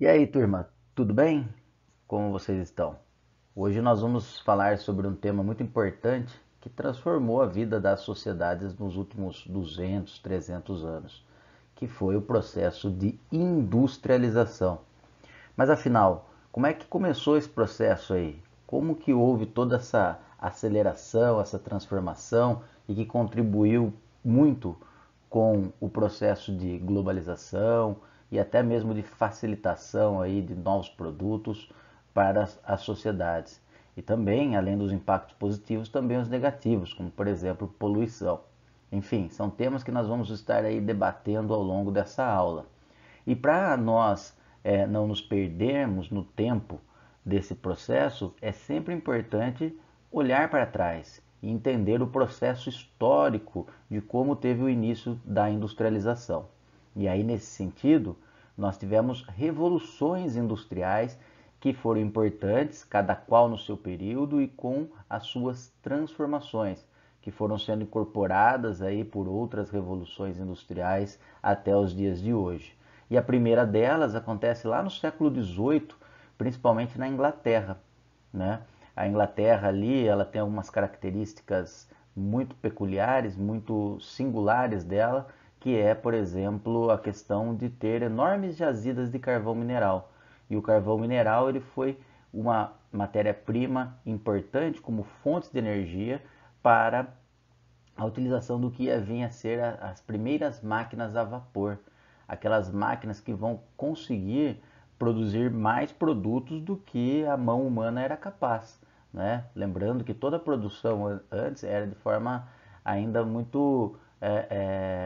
E aí, turma, tudo bem? Como vocês estão? Hoje nós vamos falar sobre um tema muito importante que transformou a vida das sociedades nos últimos 200, 300 anos, que foi o processo de industrialização. Mas afinal, como é que começou esse processo aí? Como que houve toda essa aceleração, essa transformação e que contribuiu muito com o processo de globalização e até mesmo de facilitação aí de novos produtos para as sociedades? E também, além dos impactos positivos, também os negativos, como por exemplo, poluição. Enfim, são temas que nós vamos estar aí debatendo ao longo dessa aula. E para nós não nos perdermos no tempo desse processo, é sempre importante olhar para trás e entender o processo histórico de como teve o início da industrialização. E aí, nesse sentido, nós tivemos revoluções industriais que foram importantes, cada qual no seu período e com as suas transformações, que foram sendo incorporadas aí por outras revoluções industriais até os dias de hoje. E a primeira delas acontece lá no século XVIII, principalmente na Inglaterra, né? A Inglaterra ali, ela tem algumas características muito peculiares, muito singulares dela, que é, por exemplo, a questão de ter enormes jazidas de carvão mineral. E o carvão mineral ele foi uma matéria-prima importante como fonte de energia para a utilização do que ia vir a ser as primeiras máquinas a vapor, aquelas máquinas que vão conseguir produzir mais produtos do que a mão humana era capaz, né? Lembrando que toda a produção antes era de forma ainda muito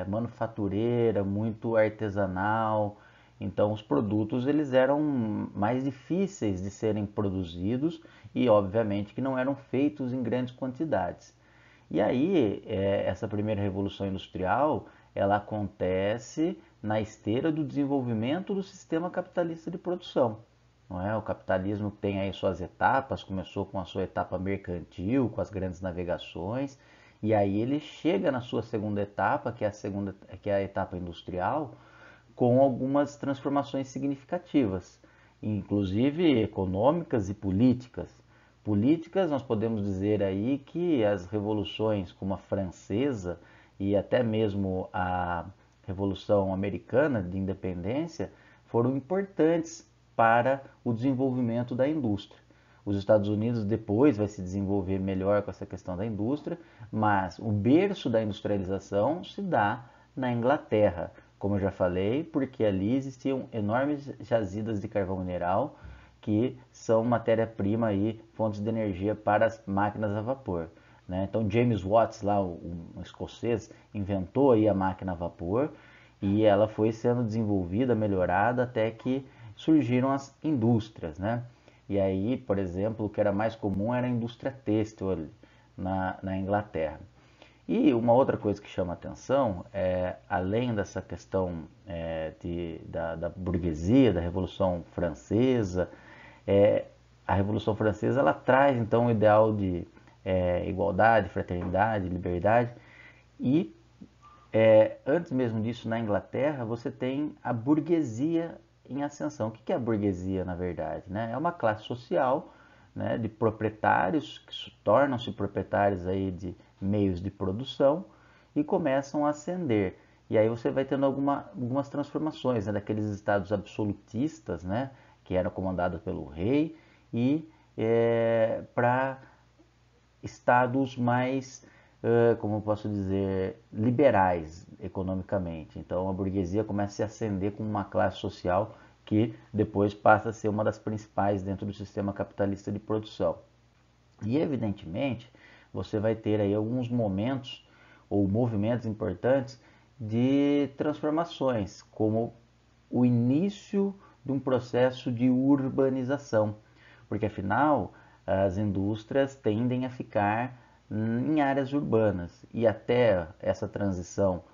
manufatureira, muito artesanal. Então os produtos eles eram mais difíceis de serem produzidos e obviamente que não eram feitos em grandes quantidades. E aí, essa primeira revolução industrial, ela acontece na esteira do desenvolvimento do sistema capitalista de produção. Não é? O capitalismo tem aí suas etapas, começou com a sua etapa mercantil, com as grandes navegações, e aí ele chega na sua segunda etapa, que é a etapa industrial, com algumas transformações significativas, inclusive econômicas e políticas. Políticas, nós podemos dizer aí que as revoluções como a francesa e até mesmo a Revolução Americana de Independência foram importantes para o desenvolvimento da indústria. Os Estados Unidos depois vai se desenvolver melhor com essa questão da indústria, mas o berço da industrialização se dá na Inglaterra, como eu já falei, porque ali existiam enormes jazidas de carvão mineral que são matéria-prima e fontes de energia para as máquinas a vapor. Né? Então James Watts, lá um escocês, inventou aí a máquina a vapor e ela foi sendo desenvolvida, melhorada até que surgiram as indústrias, né? E aí, por exemplo, o que era mais comum era a indústria têxtil ali, na Inglaterra. E uma outra coisa que chama atenção, além dessa questão da burguesia, da Revolução Francesa, é, a Revolução Francesa ela traz então o ideal de igualdade, fraternidade, liberdade. E antes mesmo disso, na Inglaterra, você tem a burguesia em ascensão. O que é a burguesia, na verdade? Né? É uma classe social, né, de proprietários que tornam-se proprietários aí de meios de produção e começam a ascender. E aí você vai tendo algumas transformações, né, daqueles estados absolutistas, né, que eram comandados pelo rei, e para estados mais, como eu posso dizer, liberais economicamente. Então a burguesia começa a se ascender como uma classe social que depois passa a ser uma das principais dentro do sistema capitalista de produção. E evidentemente você vai ter aí alguns momentos ou movimentos importantes de transformações, como o início de um processo de urbanização, porque afinal as indústrias tendem a ficar em áreas urbanas e até essa transição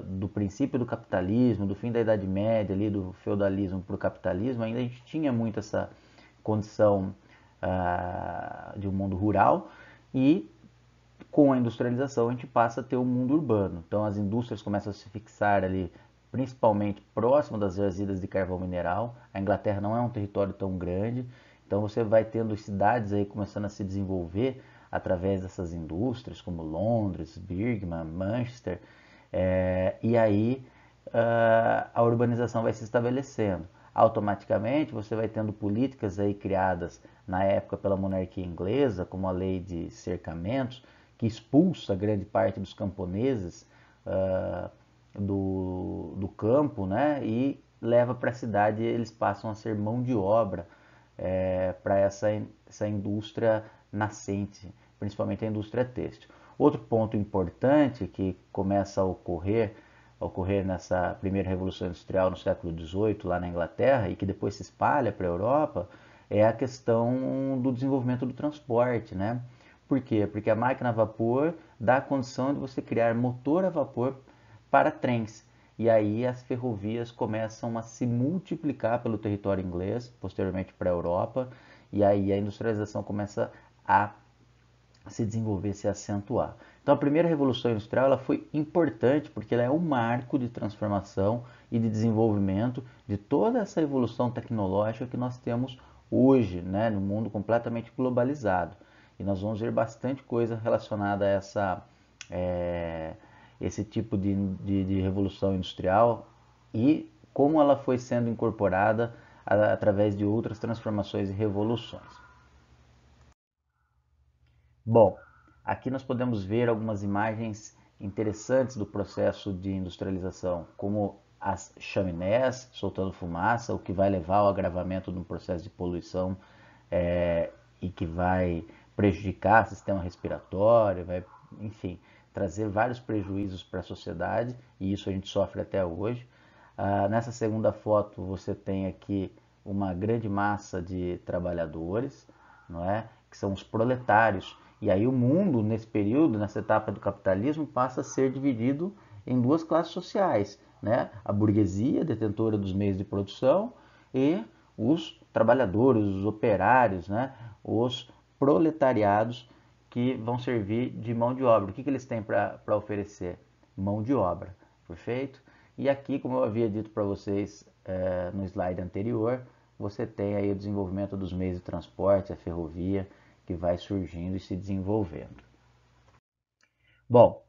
do princípio do capitalismo, do fim da Idade Média, ali, do feudalismo para o capitalismo, ainda a gente tinha muito essa condição de um mundo rural e com a industrialização a gente passa a ter um mundo urbano. Então as indústrias começam a se fixar ali principalmente próximo das jazidas de carvão mineral. A Inglaterra não é um território tão grande, então você vai tendo cidades aí começando a se desenvolver através dessas indústrias, como Londres, Birmingham, Manchester, e aí a urbanização vai se estabelecendo. Automaticamente você vai tendo políticas aí criadas na época pela monarquia inglesa, como a lei de cercamentos, que expulsa grande parte dos camponeses do campo, né, e leva para a cidade, e eles passam a ser mão de obra para essa indústria nascente, principalmente a indústria têxtil. Outro ponto importante que começa a ocorrer nessa primeira revolução industrial no século XVIII lá na Inglaterra e que depois se espalha para a Europa é a questão do desenvolvimento do transporte, né? Por quê? Porque a máquina a vapor dá a condição de você criar motor a vapor para trens. E aí as ferrovias começam a se multiplicar pelo território inglês, posteriormente para a Europa, e aí a industrialização começa a se desenvolver, se acentuar. Então a primeira revolução industrial ela foi importante porque ela é um marco de transformação e de desenvolvimento de toda essa evolução tecnológica que nós temos hoje, né, no mundo completamente globalizado. E nós vamos ver bastante coisa relacionada a esse tipo de revolução industrial e como ela foi sendo incorporada através de outras transformações e revoluções. Bom, aqui nós podemos ver algumas imagens interessantes do processo de industrialização, como as chaminés soltando fumaça, o que vai levar ao agravamento do processo de poluição e que vai prejudicar o sistema respiratório, vai, enfim, trazer vários prejuízos para a sociedade, e isso a gente sofre até hoje. Nessa segunda foto você tem aqui uma grande massa de trabalhadores, não é? Que são os proletários. E aí o mundo, nesse período, nessa etapa do capitalismo, passa a ser dividido em duas classes sociais, né? A burguesia, detentora dos meios de produção, e os trabalhadores, os operários, né? Os proletariados que vão servir de mão de obra. O que eles têm para oferecer? Mão de obra, perfeito? E aqui, como eu havia dito para vocês no slide anterior, você tem aí o desenvolvimento dos meios de transporte, a ferrovia, que vai surgindo e se desenvolvendo. Bom,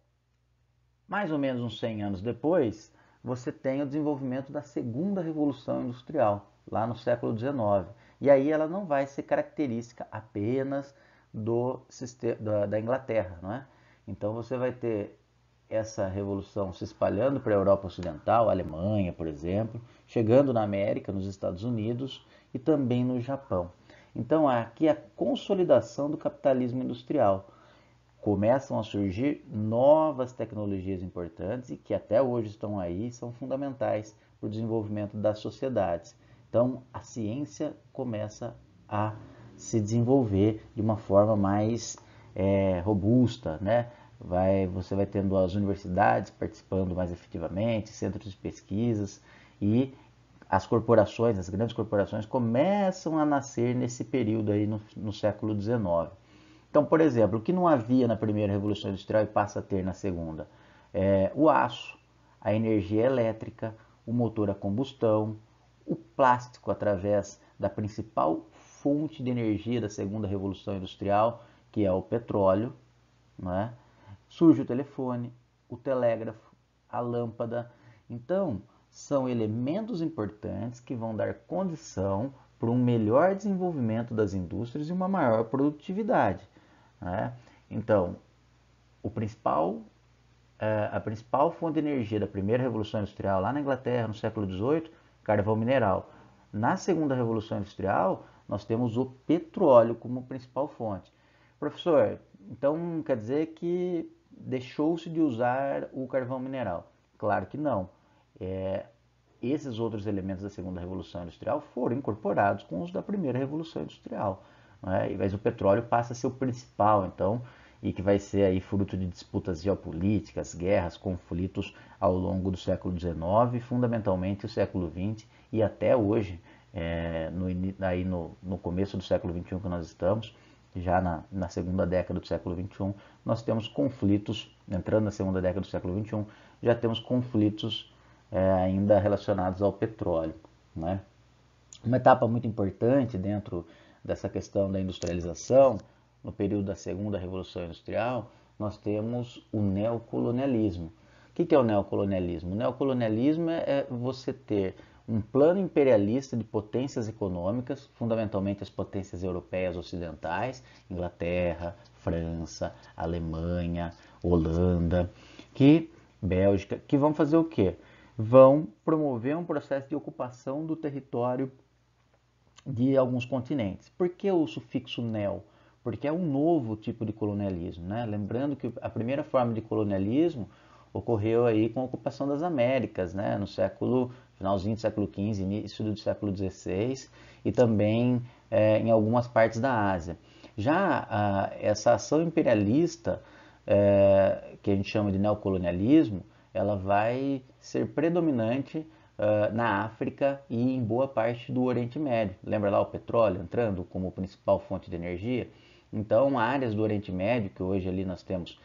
mais ou menos uns 100 anos depois, você tem o desenvolvimento da segunda revolução industrial, lá no século XIX. E aí ela não vai ser característica apenas da Inglaterra, não é? Então você vai ter essa revolução se espalhando para a Europa Ocidental, a Alemanha, por exemplo, chegando na América, nos Estados Unidos e também no Japão. Então aqui a consolidação do capitalismo industrial. Começam a surgir novas tecnologias importantes e que até hoje estão aí e são fundamentais para o desenvolvimento das sociedades. Então a ciência começa a se desenvolver de uma forma mais robusta, né? Você vai tendo as universidades participando mais efetivamente, centros de pesquisas e as corporações, as grandes corporações começam a nascer nesse período aí no século XIX. Então, por exemplo, o que não havia na primeira Revolução Industrial e passa a ter na segunda? O aço, a energia elétrica, o motor a combustão, o plástico através da principal fonte de energia da segunda Revolução Industrial, que é o petróleo, não é? Surge o telefone, o telégrafo, a lâmpada. Então, são elementos importantes que vão dar condição para um melhor desenvolvimento das indústrias e uma maior produtividade. Né? Então, a principal fonte de energia da primeira Revolução Industrial lá na Inglaterra, no século XVIII, carvão mineral. Na segunda Revolução Industrial, nós temos o petróleo como principal fonte. Professor, então quer dizer que deixou-se de usar o carvão mineral? Claro que não. Esses outros elementos da segunda Revolução Industrial foram incorporados com os da primeira Revolução Industrial. Né? Mas o petróleo passa a ser o principal, então, e que vai ser aí fruto de disputas geopolíticas, guerras, conflitos ao longo do século XIX, fundamentalmente o século XX e até hoje, no começo do século XXI que nós estamos, já na segunda década do século XXI, nós temos conflitos, entrando na segunda década do século XXI, já temos conflitos ainda relacionados ao petróleo, né? Uma etapa muito importante dentro dessa questão da industrialização, no período da segunda Revolução Industrial, nós temos o neocolonialismo. O que é o neocolonialismo? O neocolonialismo é você ter um plano imperialista de potências econômicas, fundamentalmente as potências europeias ocidentais, Inglaterra, França, Alemanha, Holanda, Bélgica, que vão fazer o quê? Vão promover um processo de ocupação do território de alguns continentes. Por que o sufixo neo? Porque é um novo tipo de colonialismo, né? Lembrando que a primeira forma de colonialismo ocorreu aí com a ocupação das Américas, né? No finalzinho do século XV, início do século XVI e também em algumas partes da Ásia. Já essa ação imperialista, que a gente chama de neocolonialismo, ela vai ser predominante na África e em boa parte do Oriente Médio. Lembra lá o petróleo entrando como principal fonte de energia? Então, áreas do Oriente Médio, que hoje ali nós temos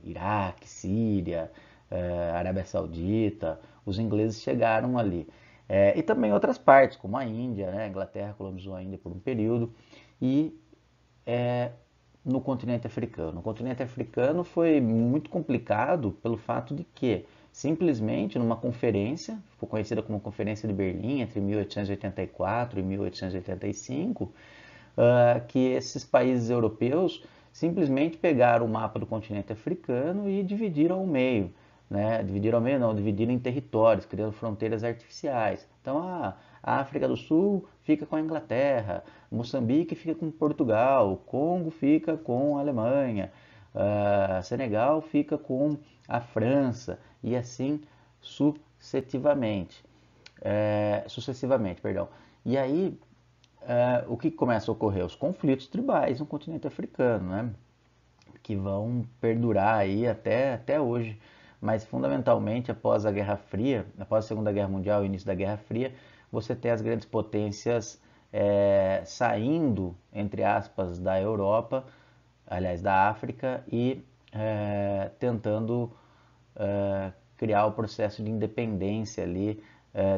Iraque, Síria, Arábia Saudita, os ingleses chegaram ali. E também outras partes, como a Índia, né? A Inglaterra colonizou a Índia por um período, e no continente africano. O continente africano foi muito complicado pelo fato de que, simplesmente numa conferência, ficou conhecida como Conferência de Berlim, entre 1884 e 1885, que esses países europeus simplesmente pegaram o mapa do continente africano e dividiram ao meio. Né? Dividiram ao meio não, dividiram em territórios, criando fronteiras artificiais. Então a África do Sul fica com a Inglaterra, Moçambique fica com Portugal, Congo fica com a Alemanha, Senegal fica com a França e assim sucessivamente, perdão. E aí o que começa a ocorrer? Os conflitos tribais no continente africano, né? Que vão perdurar aí até hoje. Mas fundamentalmente após a Guerra Fria, após a Segunda Guerra Mundial e o início da Guerra Fria, você tem as grandes potências saindo, entre aspas, da Europa, aliás, da África, e tentando criar o processo de independência ali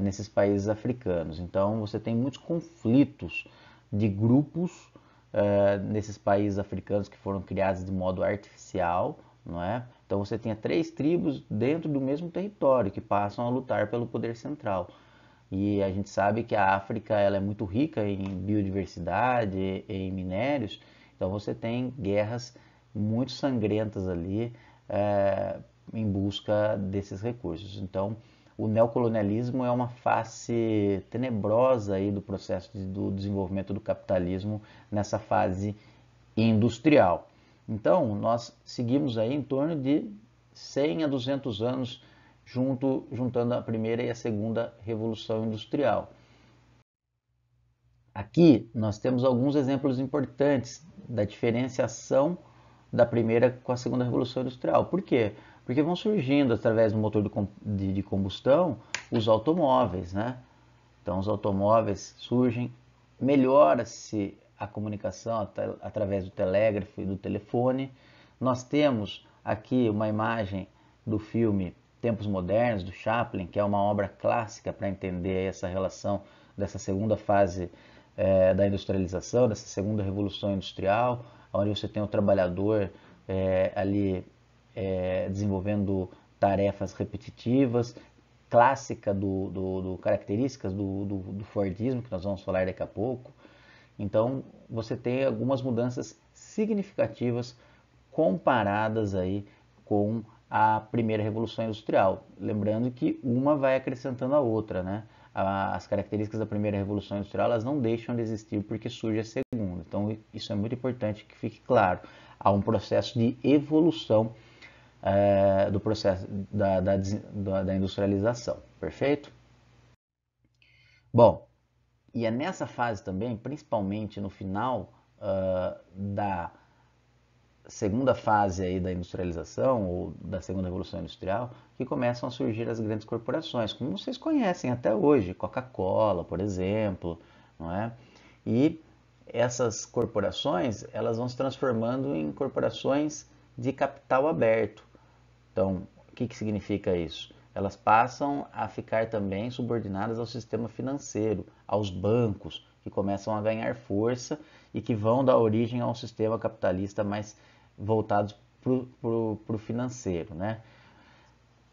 nesses países africanos. Então você tem muitos conflitos de grupos nesses países africanos que foram criados de modo artificial, não é? Então você tinha três tribos dentro do mesmo território que passam a lutar pelo poder central. E a gente sabe que a África ela é muito rica em biodiversidade, em minérios, então você tem guerras muito sangrentas ali em busca desses recursos. Então, o neocolonialismo é uma face tenebrosa aí do processo do desenvolvimento do capitalismo nessa fase industrial. Então, nós seguimos aí em torno de 100 a 200 anos juntando a primeira e a segunda revolução industrial. Aqui nós temos alguns exemplos importantes da diferenciação da primeira com a segunda revolução industrial. Por quê? Porque vão surgindo através do motor de combustão os automóveis, né? Então os automóveis surgem, melhora-se a comunicação através do telégrafo e do telefone. Nós temos aqui uma imagem do filme Tempos Modernos, do Chaplin, que é uma obra clássica para entender essa relação dessa segunda fase da industrialização, dessa segunda revolução industrial, onde você tem o trabalhador ali desenvolvendo tarefas repetitivas, clássica características do Fordismo, que nós vamos falar daqui a pouco. Então, você tem algumas mudanças significativas comparadas aí com a primeira revolução industrial. Lembrando que uma vai acrescentando a outra, né? As características da primeira revolução industrial elas não deixam de existir porque surge a segunda. Então, isso é muito importante que fique claro. Há um processo de evolução do processo da industrialização. Perfeito? Bom, e é nessa fase também, principalmente no final da segunda fase aí da industrialização ou da segunda revolução industrial, que começam a surgir as grandes corporações, como vocês conhecem até hoje, Coca-Cola, por exemplo, não é? E essas corporações, elas vão se transformando em corporações de capital aberto. Então, o que significa isso? elas passam a ficar também subordinadas ao sistema financeiro, aos bancos, que começam a ganhar força e que vão dar origem a um sistema capitalista mais voltado para o financeiro, né?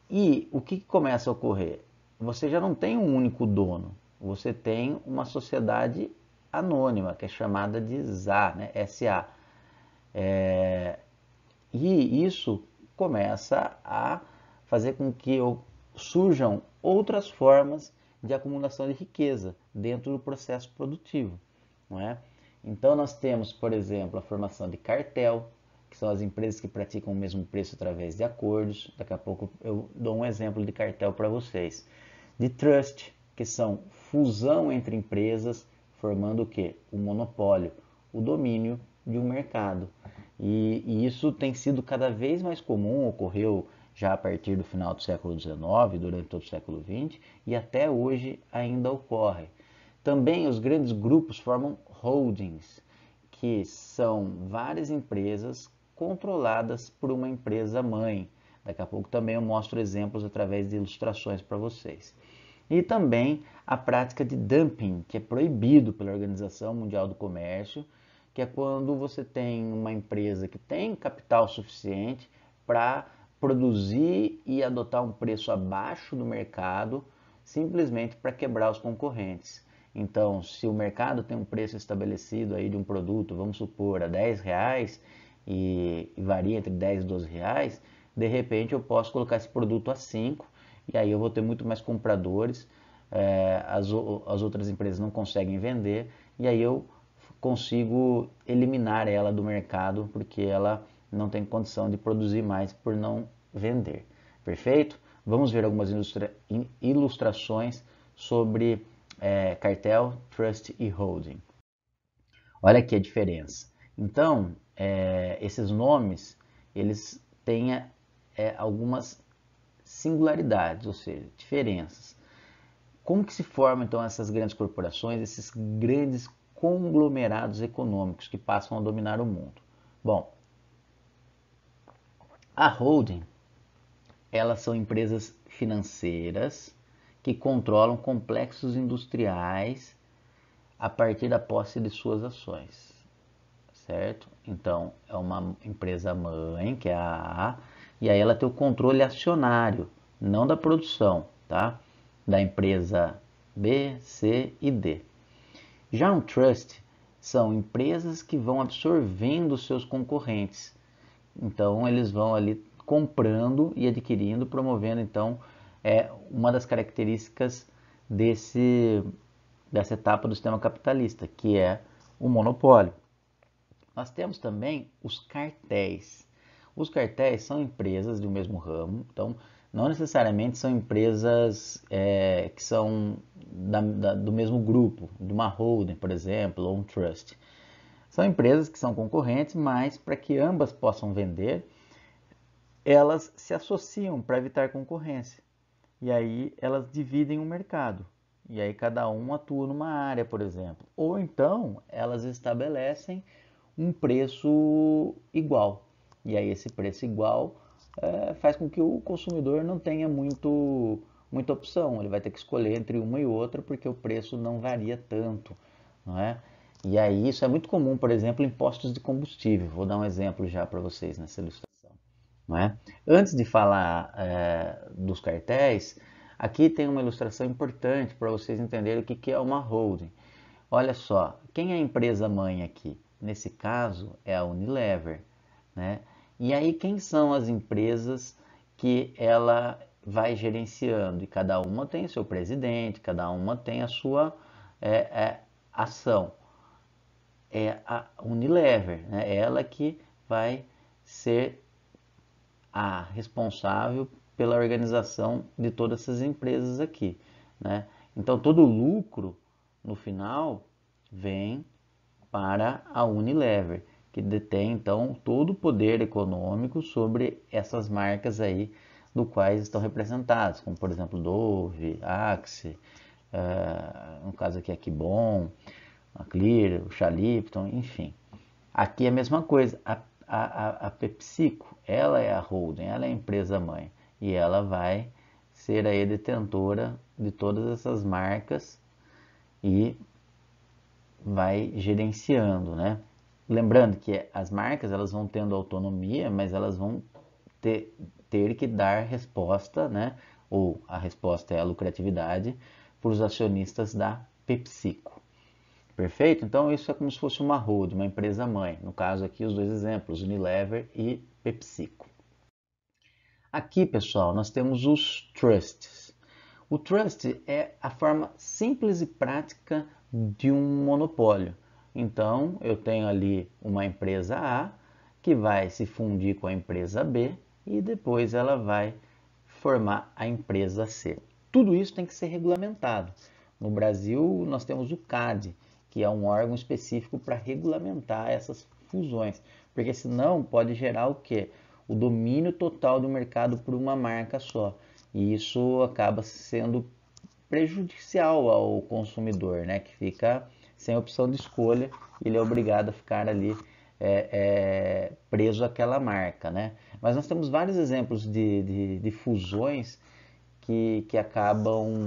E o que começa a ocorrer? Você já não tem um único dono, você tem uma sociedade anônima, que é chamada de SA, né? SA. E isso começa a fazer com que surjam outras formas de acumulação de riqueza dentro do processo produtivo, não é? Então nós temos, por exemplo, a formação de cartel, que são as empresas que praticam o mesmo preço através de acordos. Daqui a pouco eu dou um exemplo de cartel para vocês. De trust, que são fusão entre empresas, formando o quê? O monopólio, o domínio de um mercado. E isso tem sido cada vez mais comum, ocorreu já a partir do final do século XIX, durante todo o século XX, e até hoje ainda ocorre. Também os grandes grupos formam holdings, que são várias empresas controladas por uma empresa mãe. Daqui a pouco também eu mostro exemplos através de ilustrações para vocês. E também a prática de dumping, que é proibido pela Organização Mundial do Comércio, que é quando você tem uma empresa que tem capital suficiente para produzir e adotar um preço abaixo do mercado, simplesmente para quebrar os concorrentes. Então, se o mercado tem um preço estabelecido aí de um produto, vamos supor, a R$ 10 e varia entre 10 e 12 reais, de repente eu posso colocar esse produto a 5 e aí eu vou ter muito mais compradores, as outras empresas não conseguem vender e aí eu consigo eliminar ela do mercado porque ela não tem condição de produzir mais por não vender. Perfeito? Vamos ver algumas ilustrações sobre cartel, trust e holding. Olha aqui a diferença. Então, esses nomes, eles têm algumas singularidades, ou seja, diferenças. Como que se formam então essas grandes corporações, esses grandes conglomerados econômicos que passam a dominar o mundo? Bom, a holding, elas são empresas financeiras que controlam complexos industriais a partir da posse de suas ações, certo? Então, é uma empresa mãe, que é a A, e aí ela tem o controle acionário, não da produção, tá? Da empresa B, C e D. Já um trust são empresas que vão absorvendo seus concorrentes. Então, eles vão ali comprando e adquirindo, promovendo, então, uma das características dessa etapa do sistema capitalista, que é o monopólio. Nós temos também os cartéis. Os cartéis são empresas do mesmo ramo, então não necessariamente são empresas que são do mesmo grupo, de uma holding, por exemplo, ou um trust. São empresas que são concorrentes, mas para que ambas possam vender, elas se associam para evitar concorrência. E aí elas dividem o mercado. E aí cada um atua numa área, por exemplo. Ou então elas estabelecem um preço igual. E aí esse preço igual faz com que o consumidor não tenha muita opção. Ele vai ter que escolher entre uma e outra porque o preço não varia tanto, não é? E aí isso é muito comum, por exemplo, em postos de combustível. Vou dar um exemplo já para vocês nessa ilustração. Não é? Antes de falar dos cartéis, aqui tem uma ilustração importante para vocês entenderem o que é uma holding. Olha só, quem é a empresa mãe aqui? Nesse caso é a Unilever, né? E aí quem são as empresas que ela vai gerenciando? E cada uma tem seu presidente, cada uma tem a sua ação. É a Unilever, né? Ela que vai ser a responsável pela organização de todas essas empresas aqui, né? Então todo o lucro no final vem para a Unilever, que detém então todo o poder econômico sobre essas marcas aí do quais estão representadas, como por exemplo Dove, Axe, no caso aqui a Kibon, a Clear, o Xalipton, enfim. Aqui é a mesma coisa, a PepsiCo, ela é a holding, ela é a empresa mãe e ela vai ser aí detentora de todas essas marcas e vai gerenciando, né? Lembrando que as marcas elas vão tendo autonomia, mas elas vão ter que dar resposta, né? Ou a resposta é a lucratividade para os acionistas da PepsiCo. Perfeito? Então isso é como se fosse uma holding, uma empresa mãe. No caso aqui os dois exemplos, Unilever e PepsiCo. Aqui, pessoal, nós temos os trusts. O trust é a forma simples e prática de um monopólio. Então, eu tenho ali uma empresa A que vai se fundir com a empresa B e depois ela vai formar a empresa C. Tudo isso tem que ser regulamentado. No Brasil, nós temos o CAD, que é um órgão específico para regulamentar essas fusões, porque senão pode gerar o quê? O domínio total do mercado por uma marca só. E isso acaba sendo prejudicial ao consumidor, né? Que fica sem opção de escolha, ele é obrigado a ficar ali preso àquela marca, né? Mas nós temos vários exemplos de fusões que acabam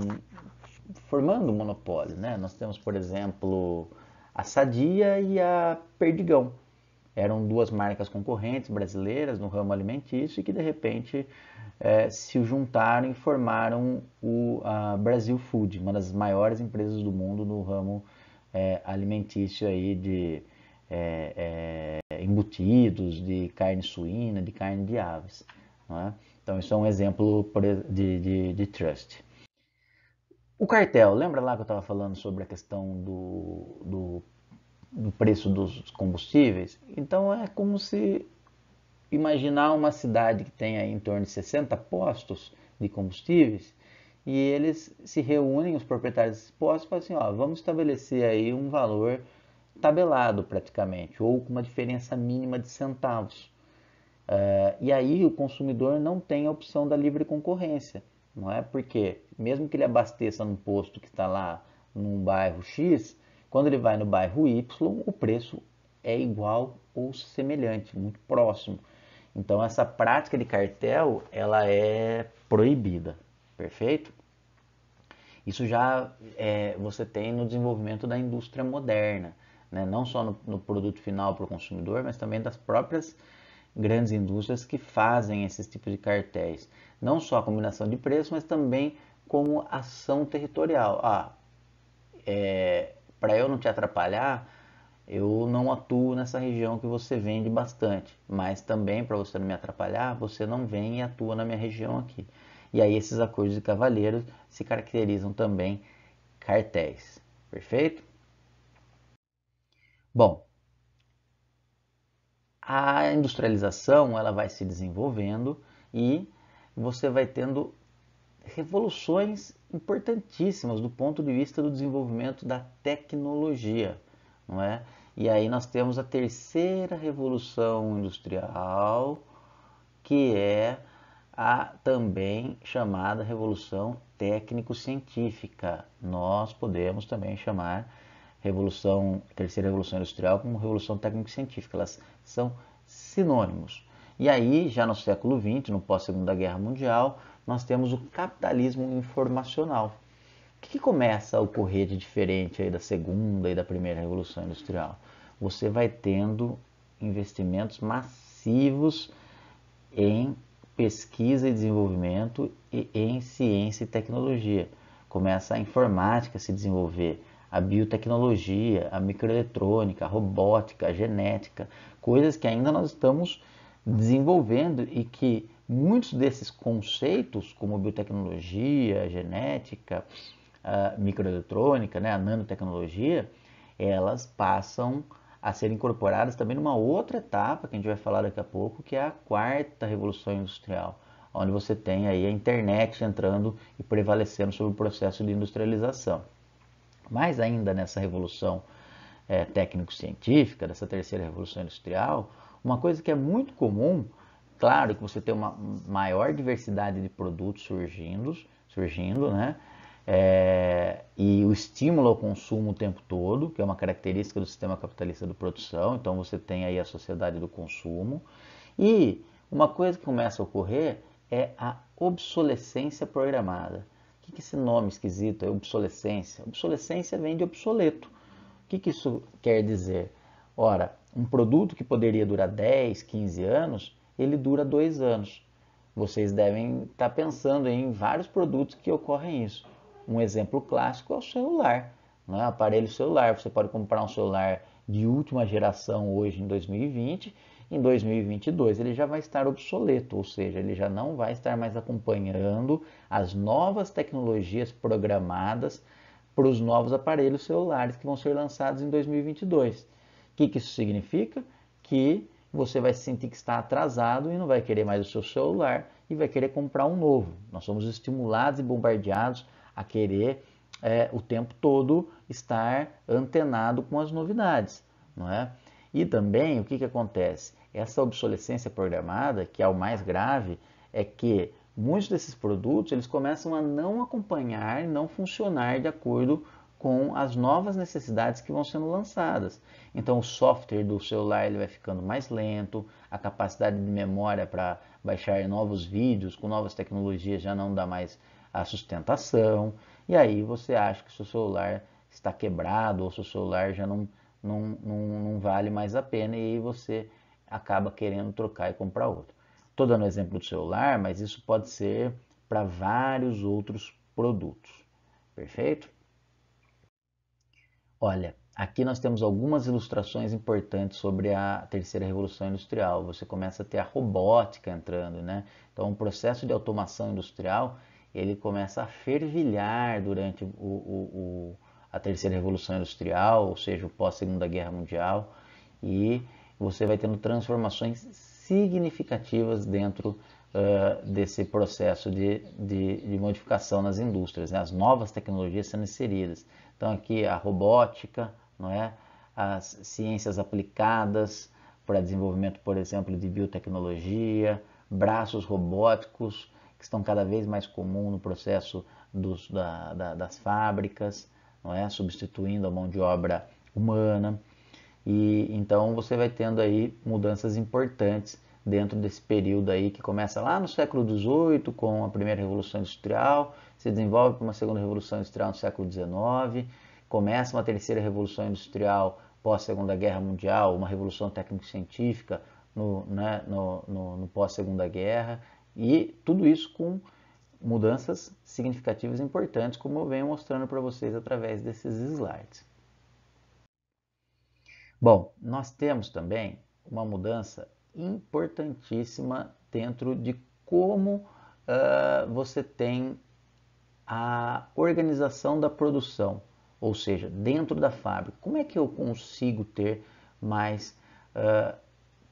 formando um monopólio, né? Nós temos, por exemplo, a Sadia e a Perdigão. Eram duas marcas concorrentes brasileiras no ramo alimentício e que de repente se juntaram e formaram a Brasil Food, uma das maiores empresas do mundo no ramo alimentício aí de embutidos, de carne suína, de carne de aves. Não é? Então isso é um exemplo de trust. O cartel, lembra lá que eu estava falando sobre a questão do preço dos combustíveis? Então é como se imaginar uma cidade que tem aí em torno de 60 postos de combustíveis e eles se reúnem, os proprietários desses postos, e falam assim, ó, vamos estabelecer aí um valor tabelado praticamente, ou com uma diferença mínima de centavos. E aí o consumidor não tem a opção da livre concorrência, não é? Porque mesmo que ele abasteça num posto que está lá num bairro X, quando ele vai no bairro Y, o preço é igual ou semelhante, muito próximo. Então essa prática de cartel, ela é proibida, perfeito? Isso já você tem no desenvolvimento da indústria moderna, né? Não só no produto final para o consumidor, mas também das próprias grandes indústrias que fazem esses tipos de cartéis. Não só a combinação de preços, mas também como ação territorial. Para eu não te atrapalhar, eu não atuo nessa região que você vende bastante, mas também para você não me atrapalhar, você não vem e atua na minha região aqui. E aí esses acordos de cavalheiros se caracterizam também cartéis, perfeito? Bom, a industrialização ela vai se desenvolvendo e você vai tendo revoluções importantíssimas do ponto de vista do desenvolvimento da tecnologia, não é? E aí nós temos a terceira revolução industrial, que é a também chamada revolução técnico-científica. Nós podemos também chamar terceira revolução industrial como revolução técnico-científica. Elas são sinônimos. E aí, já no século XX, no pós-segunda guerra mundial, nós temos o capitalismo informacional. O que começa a ocorrer de diferente aí da segunda e da primeira revolução industrial? Você vai tendo investimentos massivos em pesquisa e desenvolvimento e em ciência e tecnologia. Começa a informática a se desenvolver, a biotecnologia, a microeletrônica, a robótica, a genética, coisas que ainda nós estamos desenvolvendo e que muitos desses conceitos, como biotecnologia, genética, a microeletrônica, né, a nanotecnologia, elas passam a ser incorporadas também numa outra etapa que a gente vai falar daqui a pouco, que é a quarta revolução industrial, onde você tem aí a internet entrando e prevalecendo sobre o processo de industrialização. Mas ainda nessa revolução técnico-científica, dessa terceira revolução industrial, uma coisa que é muito comum, claro que você tem uma maior diversidade de produtos surgindo, né? E o estímulo ao consumo o tempo todo, que é uma característica do sistema capitalista de produção, então você tem aí a sociedade do consumo. E uma coisa que começa a ocorrer é a obsolescência programada. O que esse nome esquisito é obsolescência? Obsolescência vem de obsoleto. O que isso quer dizer? Ora, um produto que poderia durar 10, 15 anos, ele dura 2 anos. Vocês devem estar pensando em vários produtos que ocorrem isso. Um exemplo clássico é o celular, né? Aparelho celular. Você pode comprar um celular de última geração hoje em 2020, em 2022 ele já vai estar obsoleto, ou seja, ele já não vai estar mais acompanhando as novas tecnologias programadas para os novos aparelhos celulares que vão ser lançados em 2022. O que isso significa? Que você vai se sentir que está atrasado e não vai querer mais o seu celular e vai querer comprar um novo. Nós somos estimulados e bombardeados a querer o tempo todo estar antenado com as novidades, não é? E também o que acontece? Essa obsolescência programada, que é o mais grave, é que muitos desses produtos eles começam a não acompanhar, não funcionar de acordo com as novas necessidades que vão sendo lançadas. Então o software do celular ele vai ficando mais lento, a capacidade de memória para baixar novos vídeos com novas tecnologias já não dá mais a sustentação, e aí você acha que seu celular está quebrado ou seu celular já não vale mais a pena e aí você acaba querendo trocar e comprar outro. Estou dando exemplo do celular, mas isso pode ser para vários outros produtos. Perfeito? Olha, aqui nós temos algumas ilustrações importantes sobre a terceira revolução industrial. Você começa a ter a robótica entrando, né? Então, o processo de automação industrial ele começa a fervilhar durante a terceira revolução industrial, ou seja, o pós-segunda guerra mundial, e você vai tendo transformações significativas dentro desse processo de modificação nas indústrias, né? As novas tecnologias sendo inseridas. Então aqui a robótica, não é? As ciências aplicadas para desenvolvimento, por exemplo, de biotecnologia, braços robóticos que estão cada vez mais comuns no processo das fábricas, não é? Substituindo a mão de obra humana. E então você vai tendo aí mudanças importantes dentro desse período aí que começa lá no século XVIII com a primeira revolução industrial, se desenvolve para uma segunda revolução industrial no século XIX, começa uma terceira revolução industrial pós Segunda Guerra Mundial, uma revolução técnico-científica no pós Segunda Guerra, e tudo isso com mudanças significativas e importantes, como eu venho mostrando para vocês através desses slides. Bom, nós temos também uma mudança importantíssima dentro de como você tem a organização da produção, ou seja, dentro da fábrica. Como é que eu consigo ter mais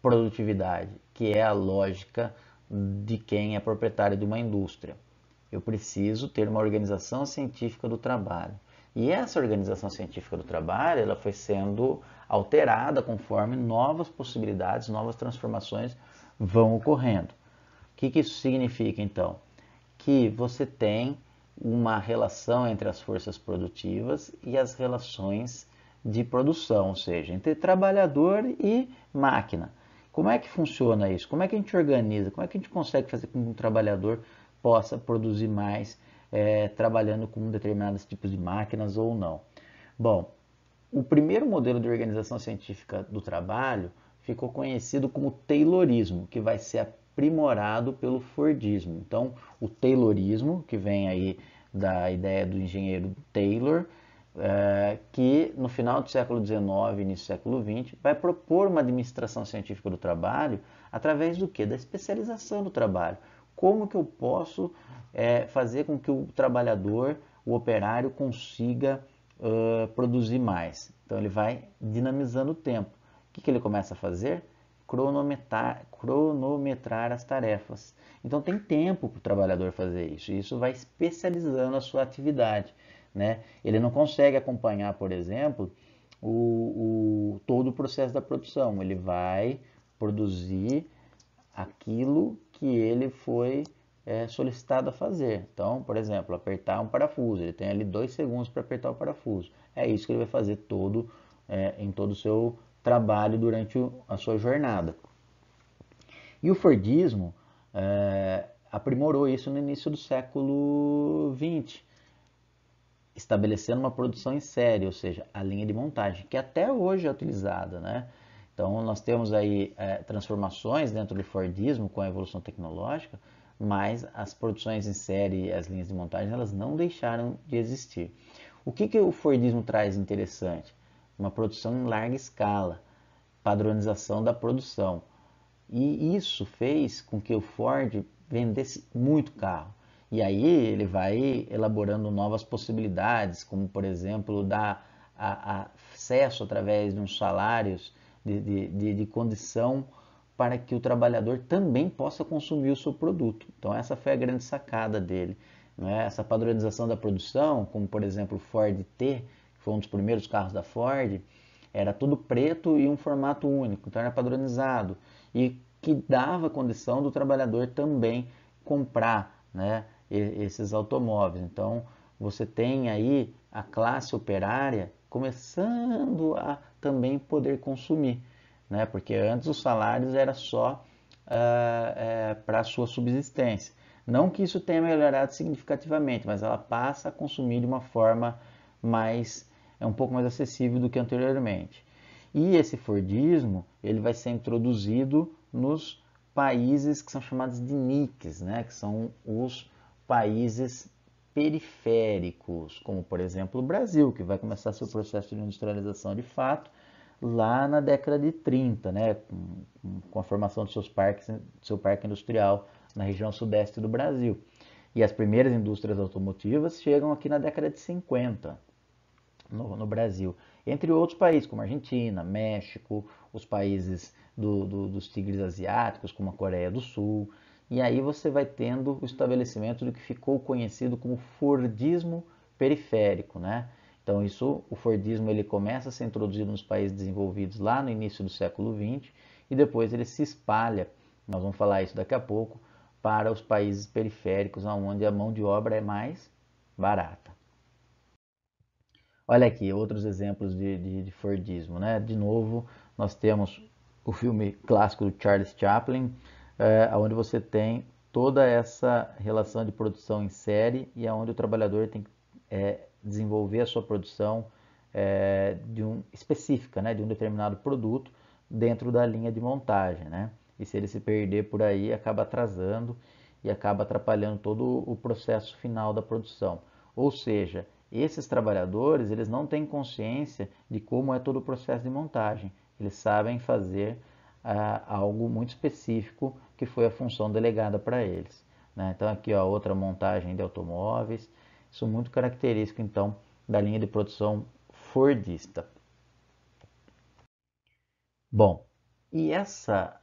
produtividade? Que é a lógica de quem é proprietário de uma indústria. Eu preciso ter uma organização científica do trabalho. E essa organização científica do trabalho, ela foi sendo alterada conforme novas possibilidades, novas transformações vão ocorrendo. O que isso significa, então? Que você tem uma relação entre as forças produtivas e as relações de produção, ou seja, entre trabalhador e máquina. Como é que funciona isso? Como é que a gente organiza? Como é que a gente consegue fazer com que um trabalhador possa produzir mais trabalhando com determinados tipos de máquinas ou não? Bom, o primeiro modelo de organização científica do trabalho ficou conhecido como Taylorismo, que vai ser aprimorado pelo Fordismo. Então, o Taylorismo, que vem aí da ideia do engenheiro Taylor, que no final do século XIX e início do século XX vai propor uma administração científica do trabalho através do quê? Da especialização do trabalho. Como que eu posso fazer com que o trabalhador, o operário, consiga produzir mais? Então ele vai dinamizando o tempo. O que ele começa a fazer? Cronometrar as tarefas. Então tem tempo para o trabalhador fazer isso. E isso vai especializando a sua atividade, né? Ele não consegue acompanhar, por exemplo, todo o processo da produção. Ele vai produzir aquilo que ele foi solicitado a fazer. Então, por exemplo, apertar um parafuso. Ele tem ali 2 segundos para apertar o parafuso. É isso que ele vai fazer em todo o seu trabalho durante a sua jornada. E o Fordismo, aprimorou isso no início do século XX, estabelecendo uma produção em série, ou seja, a linha de montagem, que até hoje é utilizada, né? Então, nós temos aí transformações dentro do Fordismo com a evolução tecnológica, mas as produções em série e as linhas de montagem, elas não deixaram de existir. O que o Fordismo traz interessante? Uma produção em larga escala, padronização da produção. E isso fez com que o Ford vendesse muito carro. E aí ele vai elaborando novas possibilidades, como por exemplo dar acesso através de uns salários de condição para que o trabalhador também possa consumir o seu produto. Então essa foi a grande sacada dele. Né? Essa padronização da produção, como por exemplo o Ford T, que foi um dos primeiros carros da Ford, era tudo preto e um formato único, então era padronizado e que dava condição do trabalhador também comprar, né, esses automóveis. Então você tem aí a classe operária começando a também poder consumir, né, porque antes os salários era só para a sua subsistência. Não que isso tenha melhorado significativamente, mas ela passa a consumir de uma forma mais um pouco mais acessível do que anteriormente. E esse Fordismo ele vai ser introduzido nos países que são chamados de NICs, né? Que são os países periféricos, como por exemplo o Brasil, que vai começar seu processo de industrialização de fato lá na década de 30, né? Com a formação dos seus parques, do seu parque industrial na região sudeste do Brasil. E as primeiras indústrias automotivas chegam aqui na década de 50 no Brasil, entre outros países como Argentina, México, os países dos tigres asiáticos, como a Coreia do Sul. E aí você vai tendo o estabelecimento do que ficou conhecido como Fordismo periférico, né? Então o Fordismo ele começa a ser introduzido nos países desenvolvidos lá no início do século XX e depois ele se espalha, nós vamos falar isso daqui a pouco, para os países periféricos, onde a mão de obra é mais barata. Olha aqui, outros exemplos de Fordismo, né? De novo, nós temos o filme clássico do Charles Chaplin, onde você tem toda essa relação de produção em série e onde o trabalhador tem que desenvolver a sua produção específica, né? De um determinado produto dentro da linha de montagem, né? E se ele se perder por aí, acaba atrasando e acaba atrapalhando todo o processo final da produção. Ou seja, esses trabalhadores, eles não têm consciência de como é todo o processo de montagem. Eles sabem fazer algo muito específico que foi a função delegada para eles. Né? Então aqui ó, outra montagem de automóveis. Isso é muito característico então da linha de produção fordista. Bom, e essa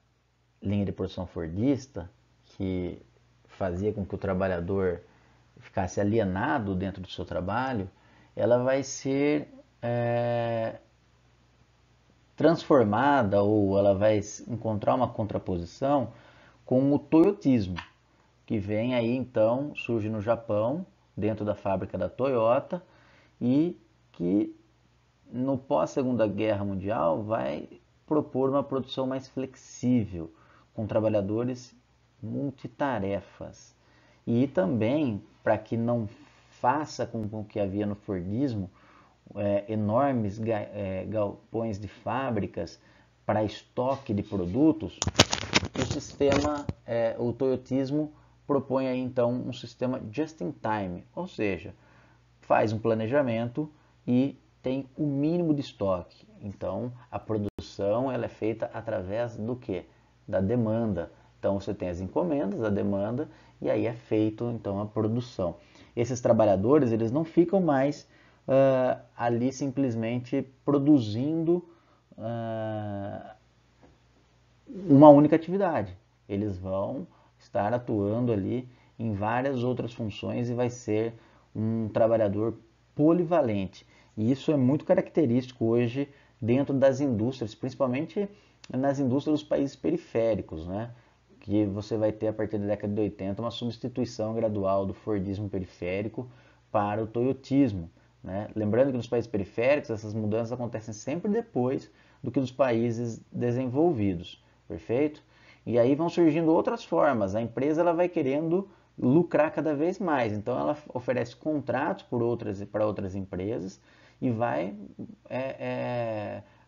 linha de produção fordista, que fazia com que o trabalhador ficasse alienado dentro do seu trabalho, ela vai ser transformada ou ela vai encontrar uma contraposição com o toyotismo, que vem aí então, surge no Japão, dentro da fábrica da Toyota, e que no pós-Segunda Guerra Mundial vai propor uma produção mais flexível, com trabalhadores multitarefas. E também, para que não faça com o que havia no Fordismo, enormes galpões de fábricas para estoque de produtos, o sistema, o toyotismo propõe aí então um sistema just in time, ou seja, faz um planejamento e tem o mínimo de estoque. Então a produção ela é feita através do que? Da demanda. Então você tem as encomendas, a demanda e aí é feito então a produção. Esses trabalhadores eles não ficam mais ali simplesmente produzindo uma única atividade. Eles vão estar atuando ali em várias outras funções e vai ser um trabalhador polivalente. E isso é muito característico hoje dentro das indústrias, principalmente nas indústrias dos países periféricos, né? Que você vai ter a partir da década de 80 uma substituição gradual do Fordismo periférico para o toyotismo. Né? Lembrando que nos países periféricos essas mudanças acontecem sempre depois do que nos países desenvolvidos, perfeito? E aí vão surgindo outras formas. A empresa ela vai querendo lucrar cada vez mais. Então ela oferece contratos para outras empresas e vai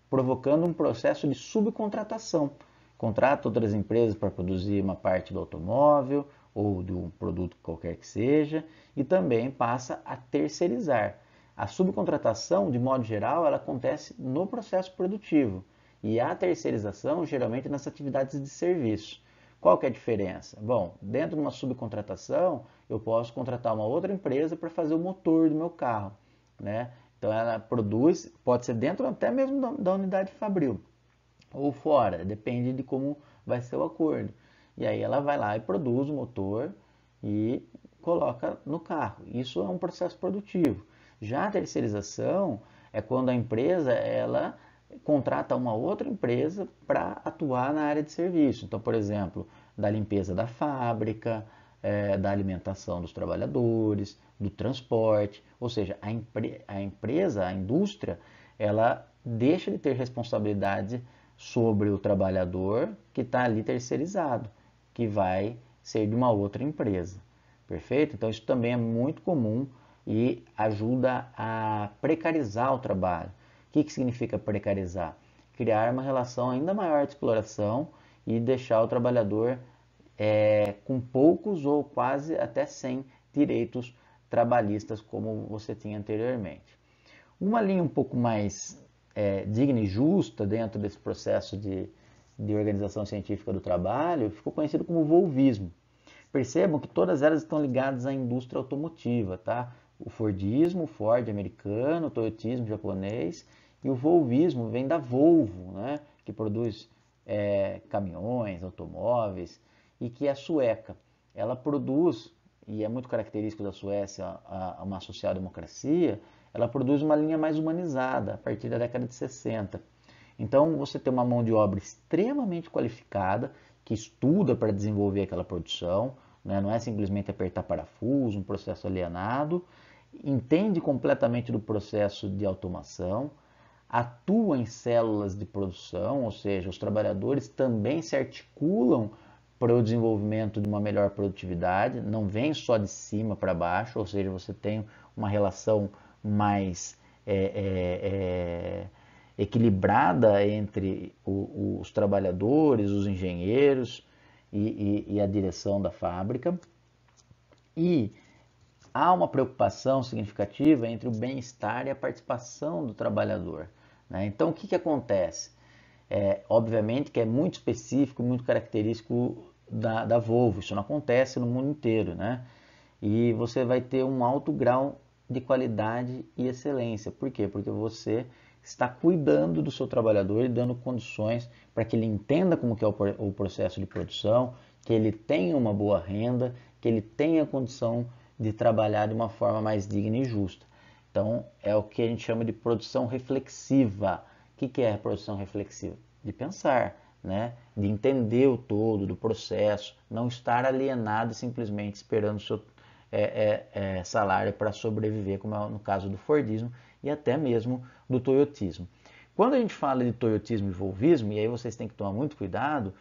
provocando um processo de subcontratação. Contrata outras empresas para produzir uma parte do automóvel ou de um produto qualquer que seja e também passa a terceirizar. A subcontratação, de modo geral, ela acontece no processo produtivo e a terceirização geralmente nas atividades de serviço. Qual que é a diferença? Bom, dentro de uma subcontratação, eu posso contratar uma outra empresa para fazer o motor do meu carro, né? Então ela produz, pode ser dentro até mesmo da unidade fabril ou fora, depende de como vai ser o acordo. E aí ela vai lá e produz o motor e coloca no carro. Isso é um processo produtivo. Já a terceirização é quando a empresa ela contrata uma outra empresa para atuar na área de serviço. Então, por exemplo, da limpeza da fábrica, da alimentação dos trabalhadores, do transporte. Ou seja, a empresa, a indústria, ela deixa de ter responsabilidade sobre o trabalhador que está ali terceirizado, que vai ser de uma outra empresa. Perfeito? Então isso também é muito comum e ajuda a precarizar o trabalho. O que significa precarizar? Criar uma relação ainda maior de exploração e deixar o trabalhador com poucos ou quase até sem direitos trabalhistas como você tinha anteriormente. Uma linha um pouco mais digna e justa dentro desse processo de organização científica do trabalho ficou conhecido como volvismo. Percebam que todas elas estão ligadas à indústria automotiva, tá? O Fordismo, Ford americano, o Toyotismo japonês e o Volvismo vem da Volvo, né? Que produz caminhões, automóveis e que é sueca. Ela produz, e é muito característico da Suécia uma social-democracia, ela produz uma linha mais humanizada a partir da década de 60. Então você tem uma mão de obra extremamente qualificada, que estuda para desenvolver aquela produção, né? Não é simplesmente apertar parafuso, um processo alienado, entende completamente do processo de automação, atua em células de produção, ou seja, os trabalhadores também se articulam para o desenvolvimento de uma melhor produtividade, não vem só de cima para baixo, ou seja, você tem uma relação mais equilibrada entre os trabalhadores, os engenheiros e a direção da fábrica. E há uma preocupação significativa entre o bem-estar e a participação do trabalhador, né? Então, o que acontece? Obviamente que é muito específico, muito característico da Volvo, isso não acontece no mundo inteiro, né? E você vai ter um alto grau de qualidade e excelência. Por quê? Porque você está cuidando do seu trabalhador e dando condições para que ele entenda como que é o processo de produção, que ele tenha uma boa renda, que ele tenha condição de trabalhar de uma forma mais digna e justa. Então, é o que a gente chama de produção reflexiva. O que é a produção reflexiva? De pensar, né? De entender o todo do processo, não estar alienado e simplesmente esperando o seu salário para sobreviver, como é no caso do Fordismo e até mesmo do Toyotismo. Quando a gente fala de Toyotismo e Volvismo, e aí vocês têm que tomar muito cuidado,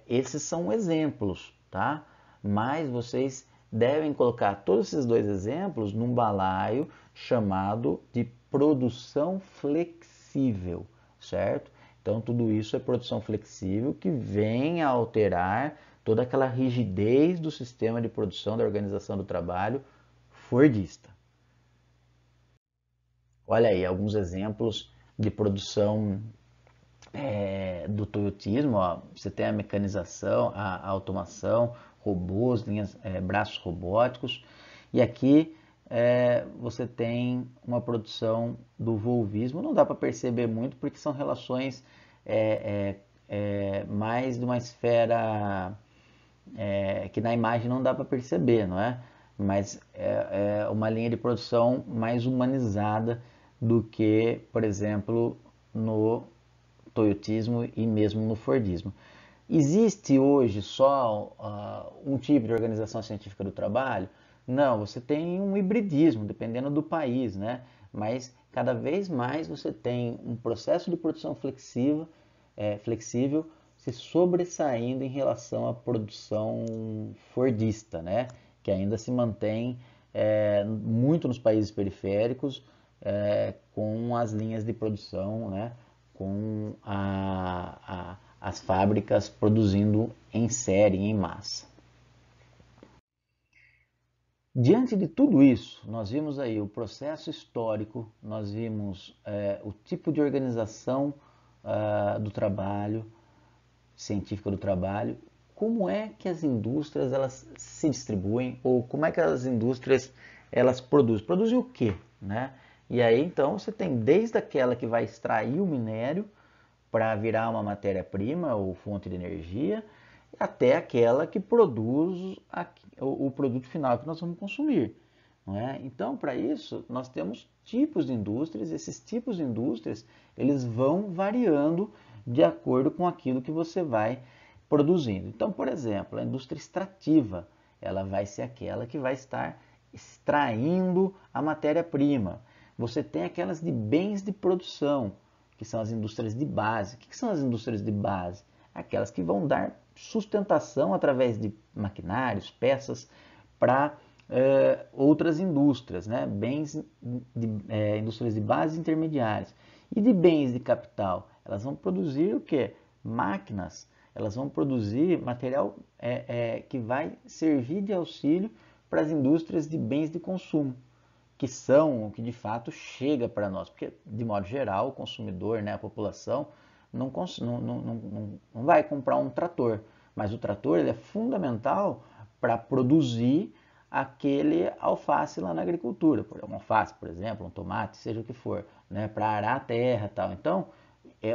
esses são exemplos, tá? Mas vocês devem colocar todos esses dois exemplos num balaio chamado de produção flexível, certo? Então tudo isso é produção flexível que vem a alterar toda aquela rigidez do sistema de produção da organização do trabalho fordista. Olha aí alguns exemplos de produção do toyotismo. Ó. Você tem a mecanização, a automação, robôs, braços robóticos. E aqui você tem uma produção do volvismo. Não dá para perceber muito porque são relações mais de uma esfera que na imagem não dá para perceber, não é? Mas é uma linha de produção mais humanizada do que, por exemplo, no toyotismo e mesmo no fordismo. Existe hoje só um tipo de organização científica do trabalho? Não, você tem um hibridismo, dependendo do país, né? Mas cada vez mais você tem um processo de produção flexível, se sobressaindo em relação à produção fordista, né? Que ainda se mantém muito nos países periféricos, com as linhas de produção, né? Com as fábricas produzindo em série, em massa. Diante de tudo isso, nós vimos aí o processo histórico, nós vimos o tipo de organização do trabalho, científica do trabalho, como é que as indústrias elas se distribuem ou como é que as indústrias elas produzem. Produzem o quê? Né? E aí então você tem desde aquela que vai extrair o minério para virar uma matéria-prima ou fonte de energia, até aquela que produz o produto final que nós vamos consumir. Não é? Então, para isso, nós temos tipos de indústrias, esses tipos de indústrias eles vão variando de acordo com aquilo que você vai produzindo. Então, por exemplo, a indústria extrativa, ela vai ser aquela que vai estar extraindo a matéria-prima. Você tem aquelas de bens de produção, que são as indústrias de base. O que são as indústrias de base? Aquelas que vão dar sustentação através de maquinários, peças para outras indústrias, né? Bens de indústrias de base intermediárias. E de bens de capital? Elas vão produzir o que? Máquinas. Elas vão produzir material que vai servir de auxílio para as indústrias de bens de consumo, que são o que de fato chega para nós, porque de modo geral o consumidor, né, a população, não vai comprar um trator, mas o trator ele é fundamental para produzir aquele alface lá na agricultura, um alface, por exemplo, um tomate, seja o que for, né, para arar a terra e tal. Então,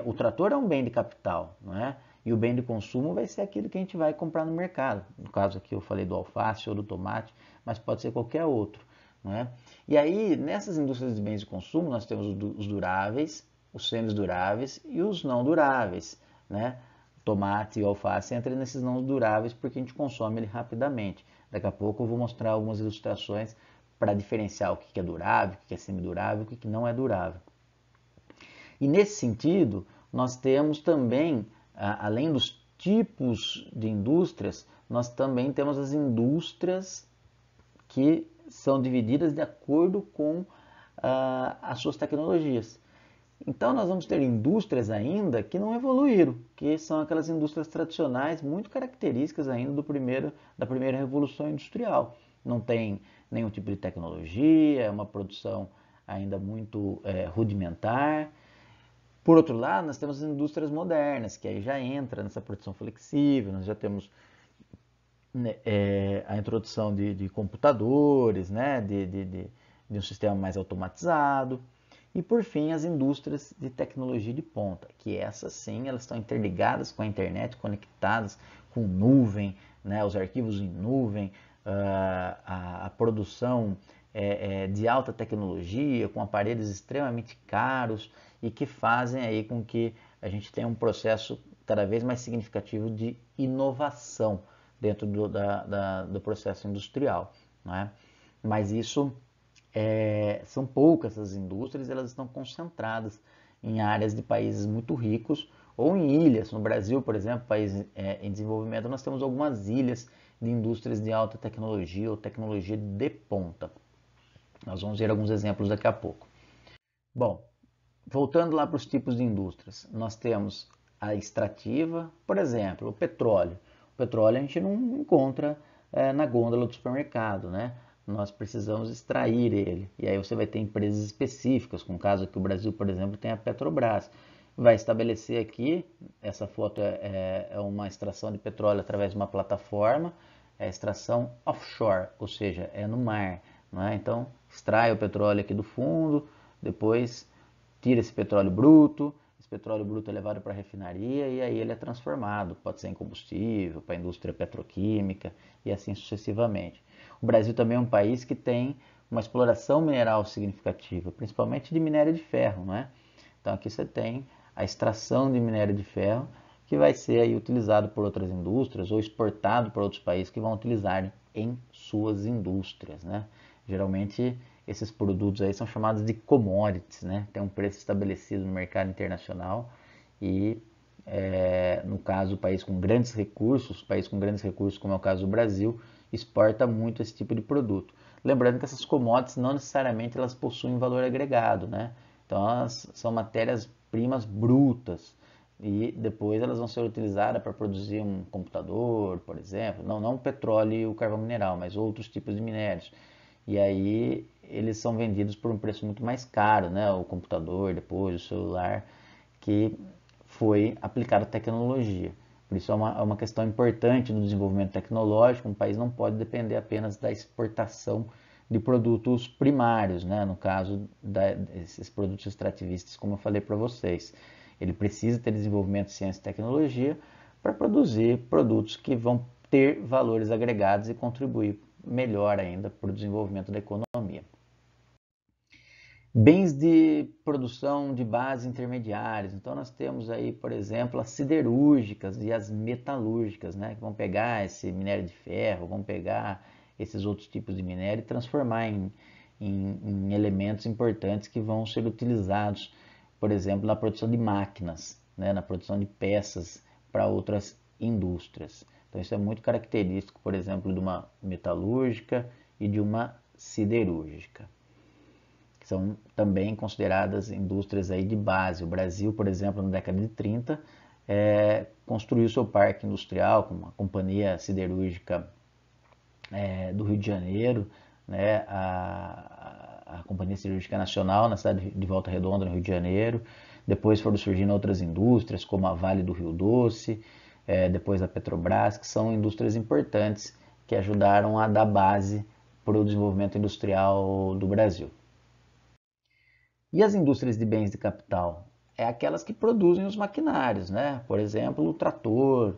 o trator é um bem de capital, não é? E o bem de consumo vai ser aquilo que a gente vai comprar no mercado. No caso aqui eu falei do alface ou do tomate, mas pode ser qualquer outro. Não é? E aí, nessas indústrias de bens de consumo, nós temos os duráveis, os semi-duráveis e os não duráveis. Né? Tomate e alface entram nesses não duráveis porque a gente consome ele rapidamente. Daqui a pouco eu vou mostrar algumas ilustrações para diferenciar o que é durável, o que é semi-durável, o que não é durável. E nesse sentido, nós temos também, além dos tipos de indústrias, nós também temos as indústrias que são divididas de acordo com as suas tecnologias. Então nós vamos ter indústrias ainda que não evoluíram, que são aquelas indústrias tradicionais muito características ainda da primeira revolução industrial. Não tem nenhum tipo de tecnologia, é uma produção ainda muito rudimentar. Por outro lado, nós temos as indústrias modernas, que aí já entra nessa produção flexível, nós já temos a introdução de computadores, né, de um sistema mais automatizado. E por fim, as indústrias de tecnologia de ponta, que essas sim, elas estão interligadas com a internet, conectadas com nuvem, né, os arquivos em nuvem, a produção de alta tecnologia, com aparelhos extremamente caros e que fazem aí com que a gente tenha um processo cada vez mais significativo de inovação dentro do processo industrial. Né? Mas isso são poucas as indústrias, elas estão concentradas em áreas de países muito ricos ou em ilhas. No Brasil, por exemplo, país em desenvolvimento, nós temos algumas ilhas de indústrias de alta tecnologia ou tecnologia de ponta. Nós vamos ver alguns exemplos daqui a pouco. Bom, voltando lá para os tipos de indústrias, nós temos a extrativa, por exemplo, o petróleo. O petróleo a gente não encontra na gôndola do supermercado, né? Nós precisamos extrair ele. E aí você vai ter empresas específicas, com o caso aqui o Brasil, por exemplo, tem a Petrobras. Vai estabelecer aqui, essa foto é uma extração de petróleo através de uma plataforma, é extração offshore, ou seja, é no mar. Né? Então, extrai o petróleo aqui do fundo, depois tira esse petróleo bruto é levado para a refinaria e aí ele é transformado, pode ser em combustível, para a indústria petroquímica e assim sucessivamente. O Brasil também é um país que tem uma exploração mineral significativa, principalmente de minério de ferro, não é? Então aqui você tem a extração de minério de ferro que vai ser aí utilizado por outras indústrias ou exportado para outros países que vão utilizar em suas indústrias, né? Geralmente esses produtos aí são chamados de commodities, né? Tem um preço estabelecido no mercado internacional e no caso, o país com grandes recursos, como é o caso do Brasil, exporta muito esse tipo de produto. Lembrando que essas commodities não necessariamente elas possuem valor agregado, né? Então elas são matérias-primas brutas e depois elas vão ser utilizadas para produzir um computador, por exemplo, não o petróleo e o carvão mineral, mas outros tipos de minérios. E aí eles são vendidos por um preço muito mais caro, né? O computador, depois o celular, que foi aplicada tecnologia. Por isso é uma questão importante do desenvolvimento tecnológico. Um país não pode depender apenas da exportação de produtos primários, né? No caso desses produtos extrativistas, como eu falei para vocês. Ele precisa ter desenvolvimento de ciência e tecnologia para produzir produtos que vão ter valores agregados e contribuir melhor ainda para o desenvolvimento da economia. Bens de produção de base intermediários. Então nós temos aí, por exemplo, as siderúrgicas e as metalúrgicas, né, que vão pegar esse minério de ferro, vão pegar esses outros tipos de minério e transformar em elementos importantes que vão ser utilizados, por exemplo, na produção de máquinas, né, na produção de peças para outras indústrias. Então isso é muito característico, por exemplo, de uma metalúrgica e de uma siderúrgica, que são também consideradas indústrias aí de base. O Brasil, por exemplo, na década de 30, construiu seu parque industrial com uma companhia siderúrgica do Rio de Janeiro, né, a Companhia Siderúrgica Nacional, na cidade de Volta Redonda, no Rio de Janeiro. Depois foram surgindo outras indústrias, como a Vale do Rio Doce, depois a Petrobras, que são indústrias importantes que ajudaram a dar base para o desenvolvimento industrial do Brasil. E as indústrias de bens de capital? É aquelas que produzem os maquinários, né? Por exemplo, o trator,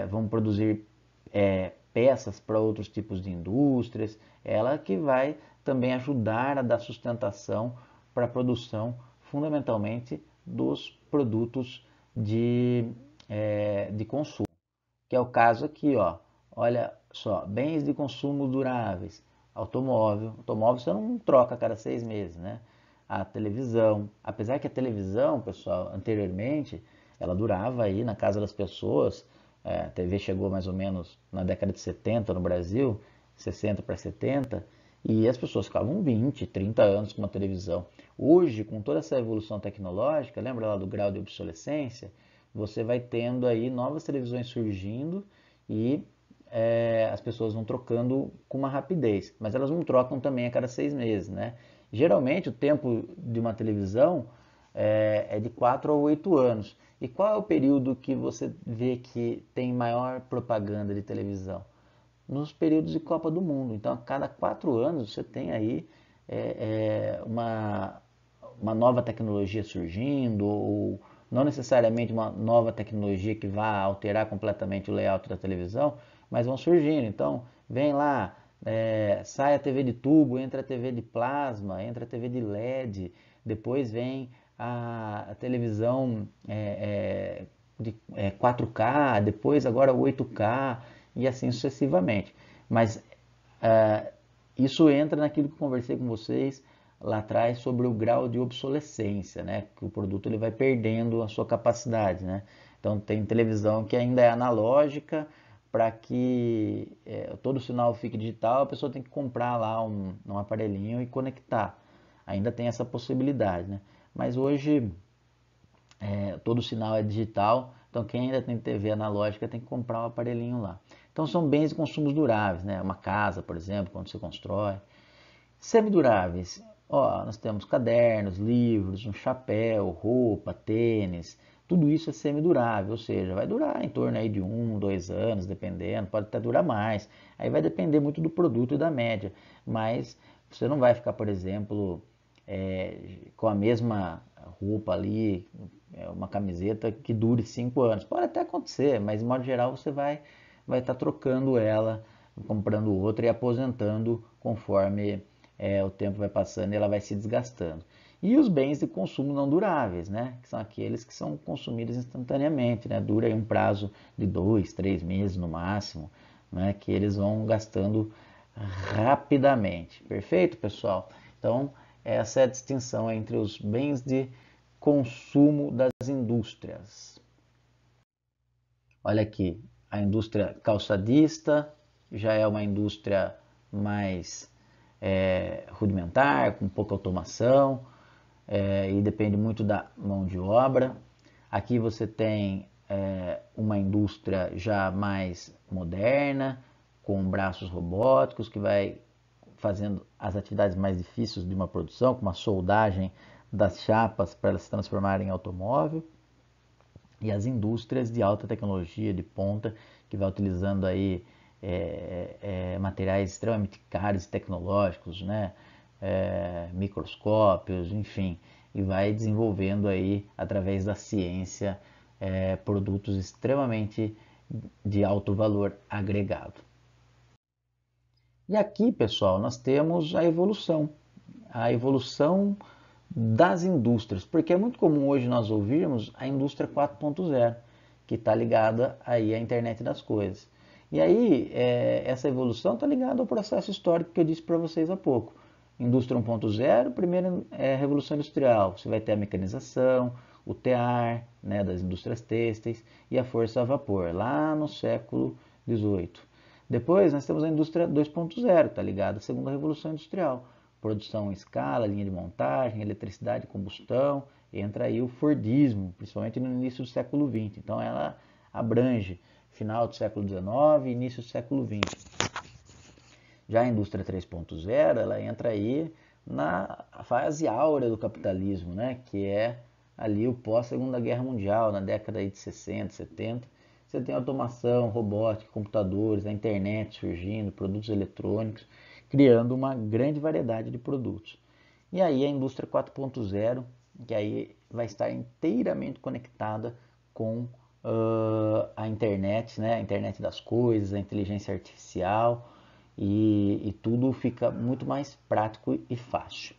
vão produzir peças para outros tipos de indústrias. Ela que vai também ajudar a dar sustentação para a produção, fundamentalmente, dos produtos de consumo. Que é o caso aqui, ó. Olha só, bens de consumo duráveis. Automóvel você não troca a cada 6 meses, né? A televisão, apesar que a televisão, pessoal, anteriormente, ela durava aí na casa das pessoas, a TV chegou mais ou menos na década de 70 no Brasil, 60 para 70, e as pessoas ficavam 20, 30 anos com uma televisão. Hoje, com toda essa evolução tecnológica, lembra lá do grau de obsolescência? Você vai tendo aí novas televisões surgindo e as pessoas vão trocando com uma rapidez, mas elas não trocam também a cada 6 meses, né? Geralmente o tempo de uma televisão é de 4 a 8 anos. E qual é o período que você vê que tem maior propaganda de televisão? Nos períodos de Copa do Mundo. Então, a cada 4 anos você tem aí uma nova tecnologia surgindo, ou não necessariamente uma nova tecnologia que vá alterar completamente o layout da televisão, mas vão surgindo. Então, vem lá, sai a TV de tubo, entra a TV de plasma, entra a TV de LED, depois vem a televisão de 4K, depois agora 8K e assim sucessivamente. Mas isso entra naquilo que conversei com vocês lá atrás sobre o grau de obsolescência, né? Que o produto ele vai perdendo a sua capacidade, né? Então tem televisão que ainda é analógica, para que todo o sinal fique digital, a pessoa tem que comprar lá um aparelhinho e conectar. Ainda tem essa possibilidade, né? Mas hoje todo o sinal é digital, então quem ainda tem TV analógica tem que comprar um aparelhinho lá. Então são bens de consumos duráveis, né? Uma casa, por exemplo, quando você constrói. Semiduráveis, ó, nós temos cadernos, livros, um chapéu, roupa, tênis, tudo isso é semidurável, ou seja, vai durar em torno aí de 1, 2 anos, dependendo, pode até durar mais. Aí vai depender muito do produto e da média, mas você não vai ficar, por exemplo, com a mesma roupa ali, uma camiseta que dure 5 anos. Pode até acontecer, mas de modo geral você vai estar trocando ela, comprando outra e aposentando conforme o tempo vai passando e ela vai se desgastando. E os bens de consumo não duráveis, né? Que são aqueles que são consumidos instantaneamente, né? Dura aí um prazo de 2, 3 meses no máximo, né? Que eles vão gastando rapidamente. Perfeito, pessoal? Então, essa é a distinção entre os bens de consumo das indústrias. Olha aqui, a indústria calçadista já é uma indústria mais rudimentar, com pouca automação, e depende muito da mão de obra. Aqui você tem uma indústria já mais moderna, com braços robóticos, que vai fazendo as atividades mais difíceis de uma produção, como a soldagem das chapas para elas se transformarem em automóvel. E as indústrias de alta tecnologia, de ponta, que vai utilizando aí materiais extremamente caros e tecnológicos, né? Microscópios, enfim, e vai desenvolvendo aí, através da ciência, produtos extremamente de alto valor agregado. E aqui, pessoal, nós temos a evolução das indústrias, porque é muito comum hoje nós ouvirmos a indústria 4.0, que está ligada aí à internet das coisas. E aí, essa evolução está ligada ao processo histórico que eu disse para vocês há pouco. Indústria 1.0, primeira revolução industrial, você vai ter a mecanização, o tear, né, das indústrias têxteis e a força a vapor, lá no século XVIII. Depois nós temos a indústria 2.0, está ligada à segunda revolução industrial. Produção em escala, linha de montagem, eletricidade, combustão, entra aí o Fordismo, principalmente no início do século XX. Então ela abrange final do século XIX e início do século XX. Já a indústria 3.0, ela entra aí na fase áurea do capitalismo, né? Que é ali o pós-Segunda Guerra Mundial, na década aí de 60, 70. Você tem automação, robótica, computadores, a internet surgindo, produtos eletrônicos, criando uma grande variedade de produtos. E aí a indústria 4.0, que aí vai estar inteiramente conectada com a internet, né? A internet das coisas, a inteligência artificial, e tudo fica muito mais prático e fácil.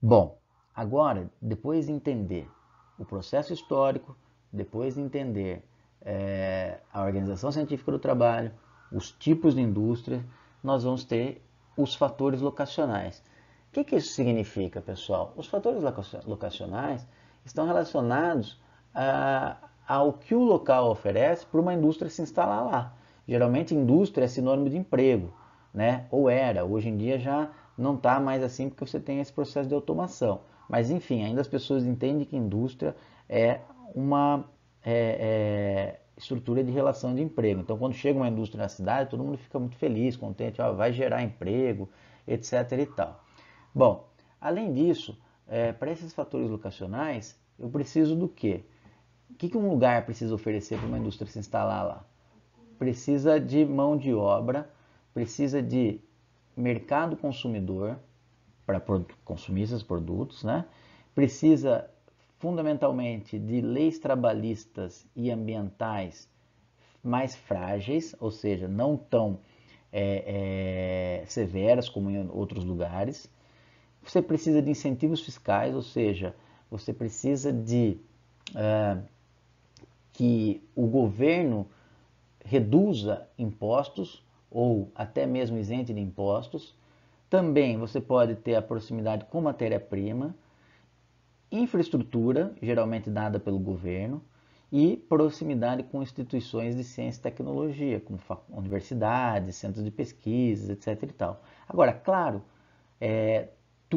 Bom, agora, depois de entender o processo histórico, depois de entender a organização científica do trabalho, os tipos de indústria, nós vamos ter os fatores locacionais. O que isso significa, pessoal? Os fatores locacionais estão relacionados ao que o local oferece para uma indústria se instalar lá. Geralmente, indústria é sinônimo de emprego, né? Ou era. Hoje em dia já não está mais assim porque você tem esse processo de automação. Mas, enfim, ainda as pessoas entendem que indústria é uma estrutura de relação de emprego. Então, quando chega uma indústria na cidade, todo mundo fica muito feliz, contente, ó, vai gerar emprego, etc. e tal. Bom, além disso, para esses fatores locacionais, eu preciso do quê? O que um lugar precisa oferecer para uma indústria se instalar lá? Precisa de mão de obra, precisa de mercado consumidor para consumir esses produtos, né? Precisa fundamentalmente de leis trabalhistas e ambientais mais frágeis, ou seja, não tão severas como em outros lugares. Você precisa de incentivos fiscais, ou seja, você precisa de que o governo reduza impostos ou até mesmo isente de impostos. Também você pode ter a proximidade com matéria-prima, infraestrutura, geralmente dada pelo governo, e proximidade com instituições de ciência e tecnologia, como universidades, centros de pesquisas, etc. e tal. Agora, claro,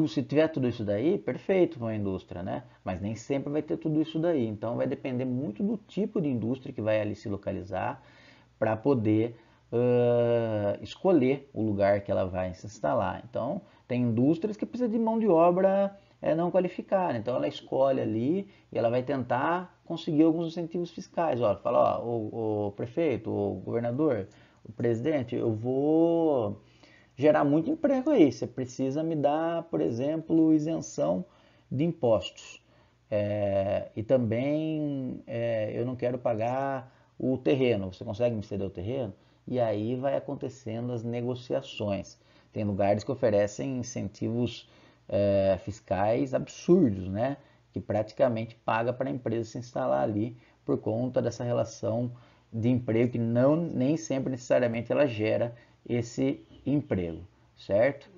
se tiver tudo isso daí, perfeito para uma indústria, né? Mas nem sempre vai ter tudo isso daí. Então vai depender muito do tipo de indústria que vai ali se localizar para poder escolher o lugar que ela vai se instalar. Então, tem indústrias que precisam de mão de obra não qualificada. Então, ela escolhe ali e ela vai tentar conseguir alguns incentivos fiscais. Ó, fala, ó, o prefeito, o governador, o presidente, eu vou gerar muito emprego aí. Você precisa me dar, por exemplo, isenção de impostos. E também eu não quero pagar o terreno. Você consegue me ceder o terreno? E aí vai acontecendo as negociações. Tem lugares que oferecem incentivos fiscais absurdos, né? Que praticamente paga para a empresa se instalar ali por conta dessa relação de emprego que não nem sempre necessariamente ela gera esse emprego, certo?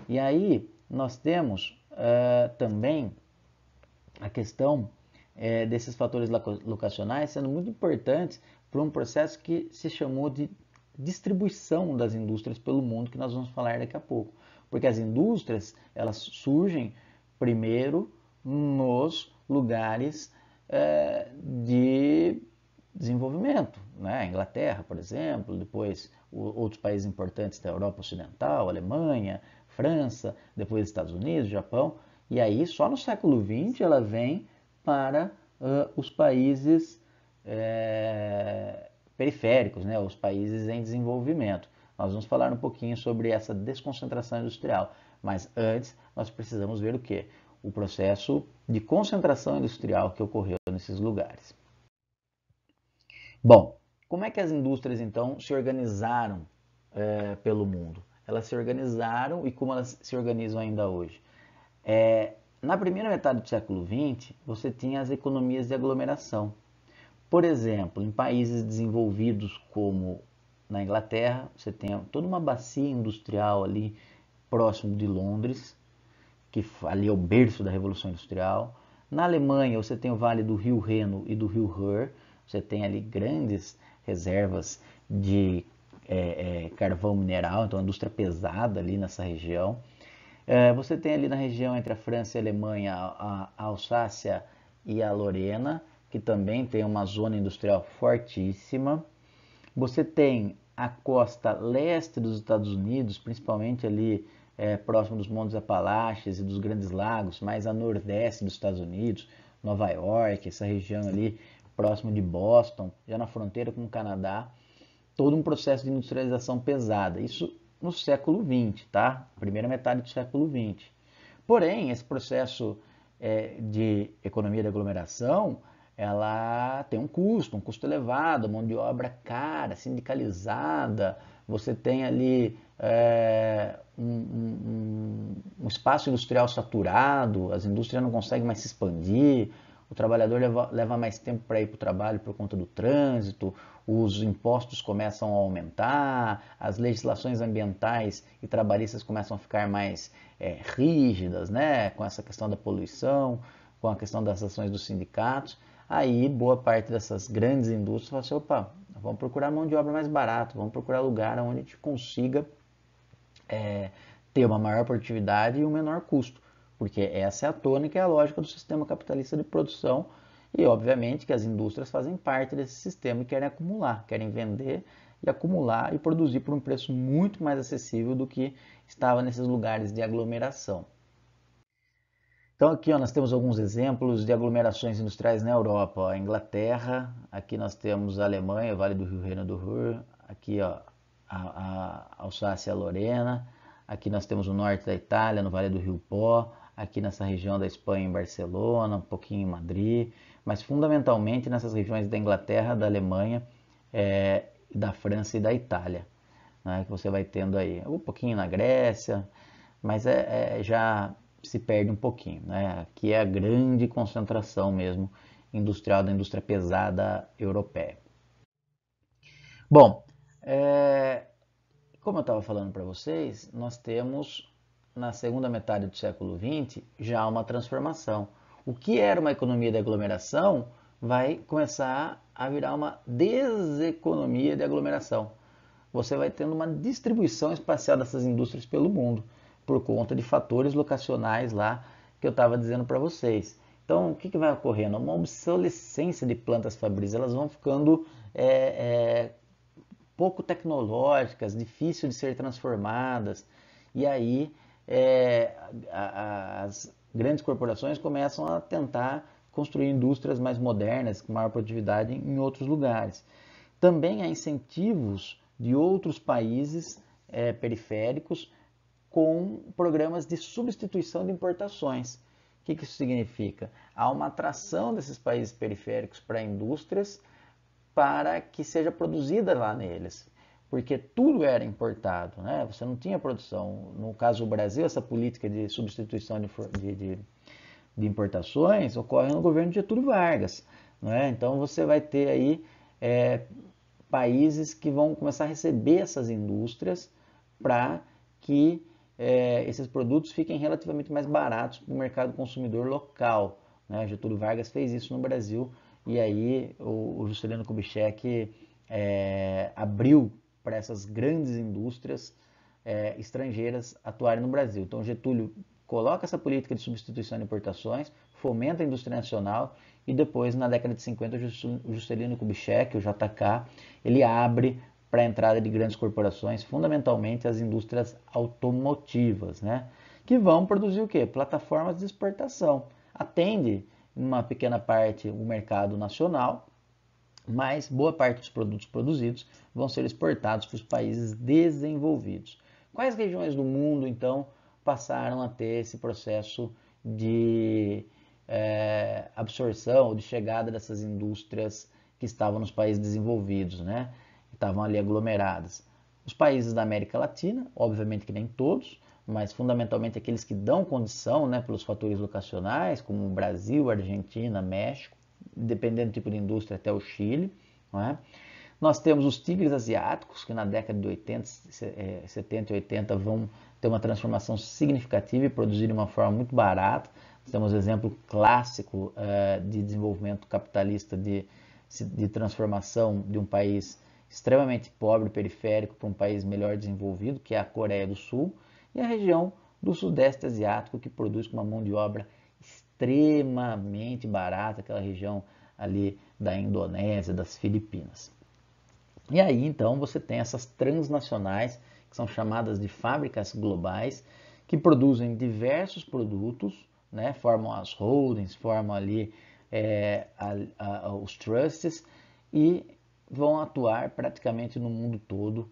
E aí nós temos também a questão desses fatores locacionais sendo muito importantes para um processo que se chamou de distribuição das indústrias pelo mundo, que nós vamos falar daqui a pouco. Porque as indústrias, elas surgem primeiro nos lugares de desenvolvimento, né? Inglaterra, por exemplo, depois outros países importantes da Europa Ocidental, Alemanha, França, depois Estados Unidos, Japão, e aí só no século XX ela vem para os países periféricos, né? Os países em desenvolvimento. Nós vamos falar um pouquinho sobre essa desconcentração industrial, mas antes nós precisamos ver o que? O processo de concentração industrial que ocorreu nesses lugares. Bom, como é que as indústrias então se organizaram pelo mundo? Elas se organizaram e como elas se organizam ainda hoje? Na primeira metade do século XX, você tinha as economias de aglomeração. Por exemplo, em países desenvolvidos como na Inglaterra, você tem toda uma bacia industrial ali próximo de Londres, que ali é o berço da Revolução Industrial. Na Alemanha, você tem o Vale do Rio Reno e do Rio Ruhr, você tem ali grandes reservas de carvão mineral, então a indústria pesada ali nessa região. Você tem ali na região entre a França e a Alemanha a Alsácia e a Lorena, que também tem uma zona industrial fortíssima. Você tem a costa leste dos Estados Unidos, principalmente ali próximo dos Montes Apalaches e dos Grandes Lagos, mais a nordeste dos Estados Unidos, Nova York, essa região ali próximo de Boston, já na fronteira com o Canadá, todo um processo de industrialização pesada. Isso no século XX, tá? Primeira metade do século XX. Porém, esse processo de economia de aglomeração, ela tem um custo elevado, mão de obra cara, sindicalizada, você tem ali um espaço industrial saturado, as indústrias não conseguem mais se expandir, o trabalhador leva mais tempo para ir para o trabalho por conta do trânsito, os impostos começam a aumentar, as legislações ambientais e trabalhistas começam a ficar mais rígidas, né, com essa questão da poluição, com a questão das ações dos sindicatos. Aí boa parte dessas grandes indústrias fala assim, opa, vamos procurar mão de obra mais barata, vamos procurar lugar onde a gente consiga ter uma maior produtividade e um menor custo, porque essa é a tônica e a lógica do sistema capitalista de produção e obviamente que as indústrias fazem parte desse sistema e querem acumular, querem vender e acumular e produzir por um preço muito mais acessível do que estava nesses lugares de aglomeração. Então aqui ó, nós temos alguns exemplos de aglomerações industriais na Europa. A Inglaterra, aqui nós temos a Alemanha, o Vale do Rio Reno do Ruhr, aqui ó, a Alsácia e a Lorena, aqui nós temos o norte da Itália, no Vale do Rio Pó, aqui nessa região da Espanha em Barcelona, um pouquinho em Madrid, mas fundamentalmente nessas regiões da Inglaterra, da Alemanha, da França e da Itália, né, que você vai tendo aí, um pouquinho na Grécia, mas já se perde um pouquinho, né? Aqui é a grande concentração mesmo industrial da indústria pesada europeia. Bom, como eu estava falando para vocês, nós temos na segunda metade do século XX já uma transformação. O que era uma economia de aglomeração vai começar a virar uma deseconomia de aglomeração. Você vai tendo uma distribuição espacial dessas indústrias pelo mundo, por conta de fatores locacionais lá que eu estava dizendo para vocês. Então, o que vai ocorrendo? Uma obsolescência de plantas fabris, elas vão ficando pouco tecnológicas, difícil de ser transformadas, e aí as grandes corporações começam a tentar construir indústrias mais modernas, com maior produtividade em outros lugares. Também há incentivos de outros países periféricos com programas de substituição de importações. O que isso significa? Há uma atração desses países periféricos para indústrias para que seja produzida lá neles, porque tudo era importado, né? Você não tinha produção. No caso do Brasil, essa política de substituição de importações ocorre no governo de Getúlio Vargas, né? Então você vai ter aí países que vão começar a receber essas indústrias para que esses produtos fiquem relativamente mais baratos para o mercado consumidor local. né? Getúlio Vargas fez isso no Brasil e aí o Juscelino Kubitschek abriu para essas grandes indústrias estrangeiras atuarem no Brasil. Então Getúlio coloca essa política de substituição de importações, fomenta a indústria nacional e depois, na década de 50, o Juscelino Kubitschek, o JK, ele abre para a entrada de grandes corporações, fundamentalmente as indústrias automotivas, né? Que vão produzir o quê? Plataformas de exportação. Atende, em uma pequena parte, o mercado nacional, mas boa parte dos produtos produzidos vão ser exportados para os países desenvolvidos. Quais regiões do mundo, então, passaram a ter esse processo de absorção, de chegada dessas indústrias que estavam nos países desenvolvidos, né? Estavam ali aglomeradas? Os países da América Latina, obviamente que nem todos, mas fundamentalmente aqueles que dão condição, né, pelos fatores locacionais, como Brasil, Argentina, México, dependendo do tipo de indústria, até o Chile. Não é? Nós temos os tigres asiáticos, que na década de 80, 70 e 80 vão ter uma transformação significativa e produzir de uma forma muito barata. Nós temos um exemplo clássico de desenvolvimento capitalista, de transformação de um país extremamente pobre, periférico, para um país melhor desenvolvido, que é a Coreia do Sul, e a região do Sudeste Asiático, que produz com uma mão de obra extremamente barata, aquela região ali da Indonésia, das Filipinas. E aí, então, você tem essas transnacionais, que são chamadas de fábricas globais, que produzem diversos produtos, né, formam as holdings, formam ali os trusts e vão atuar praticamente no mundo todo,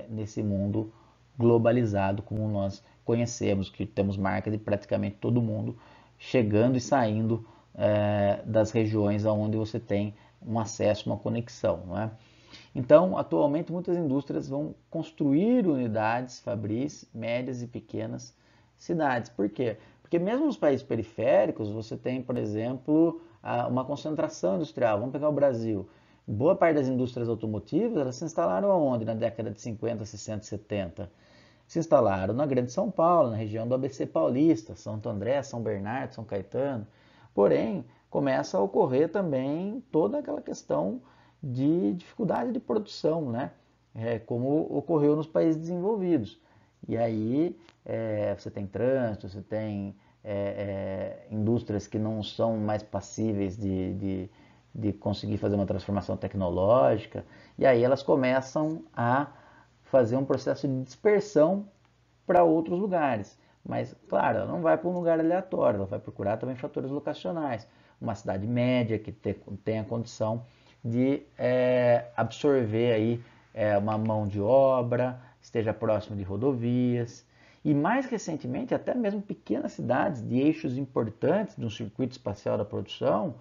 nesse mundo globalizado como nós conhecemos, que temos marcas de praticamente todo mundo chegando e saindo das regiões onde você tem um acesso, uma conexão. Não é? Então, atualmente, muitas indústrias vão construir unidades fabris, médias e pequenas cidades. Por quê? Porque mesmo nos países periféricos, você tem, por exemplo, uma concentração industrial. Vamos pegar o Brasil. Boa parte das indústrias automotivas, elas se instalaram aonde na década de 50, 60, 70? Se instalaram na Grande São Paulo, na região do ABC Paulista, Santo André, São Bernardo, São Caetano. Porém, começa a ocorrer também toda aquela questão de dificuldade de produção, né? Como ocorreu nos países desenvolvidos. E aí você tem trânsito, você tem indústrias que não são mais passíveis de conseguir fazer uma transformação tecnológica, e aí elas começam a fazer um processo de dispersão para outros lugares. Mas, claro, ela não vai para um lugar aleatório, ela vai procurar também fatores locacionais. Uma cidade média que tenha condição de absorver aí uma mão de obra, esteja próximo de rodovias. E mais recentemente, até mesmo pequenas cidades de eixos importantes de um circuito espacial da produção,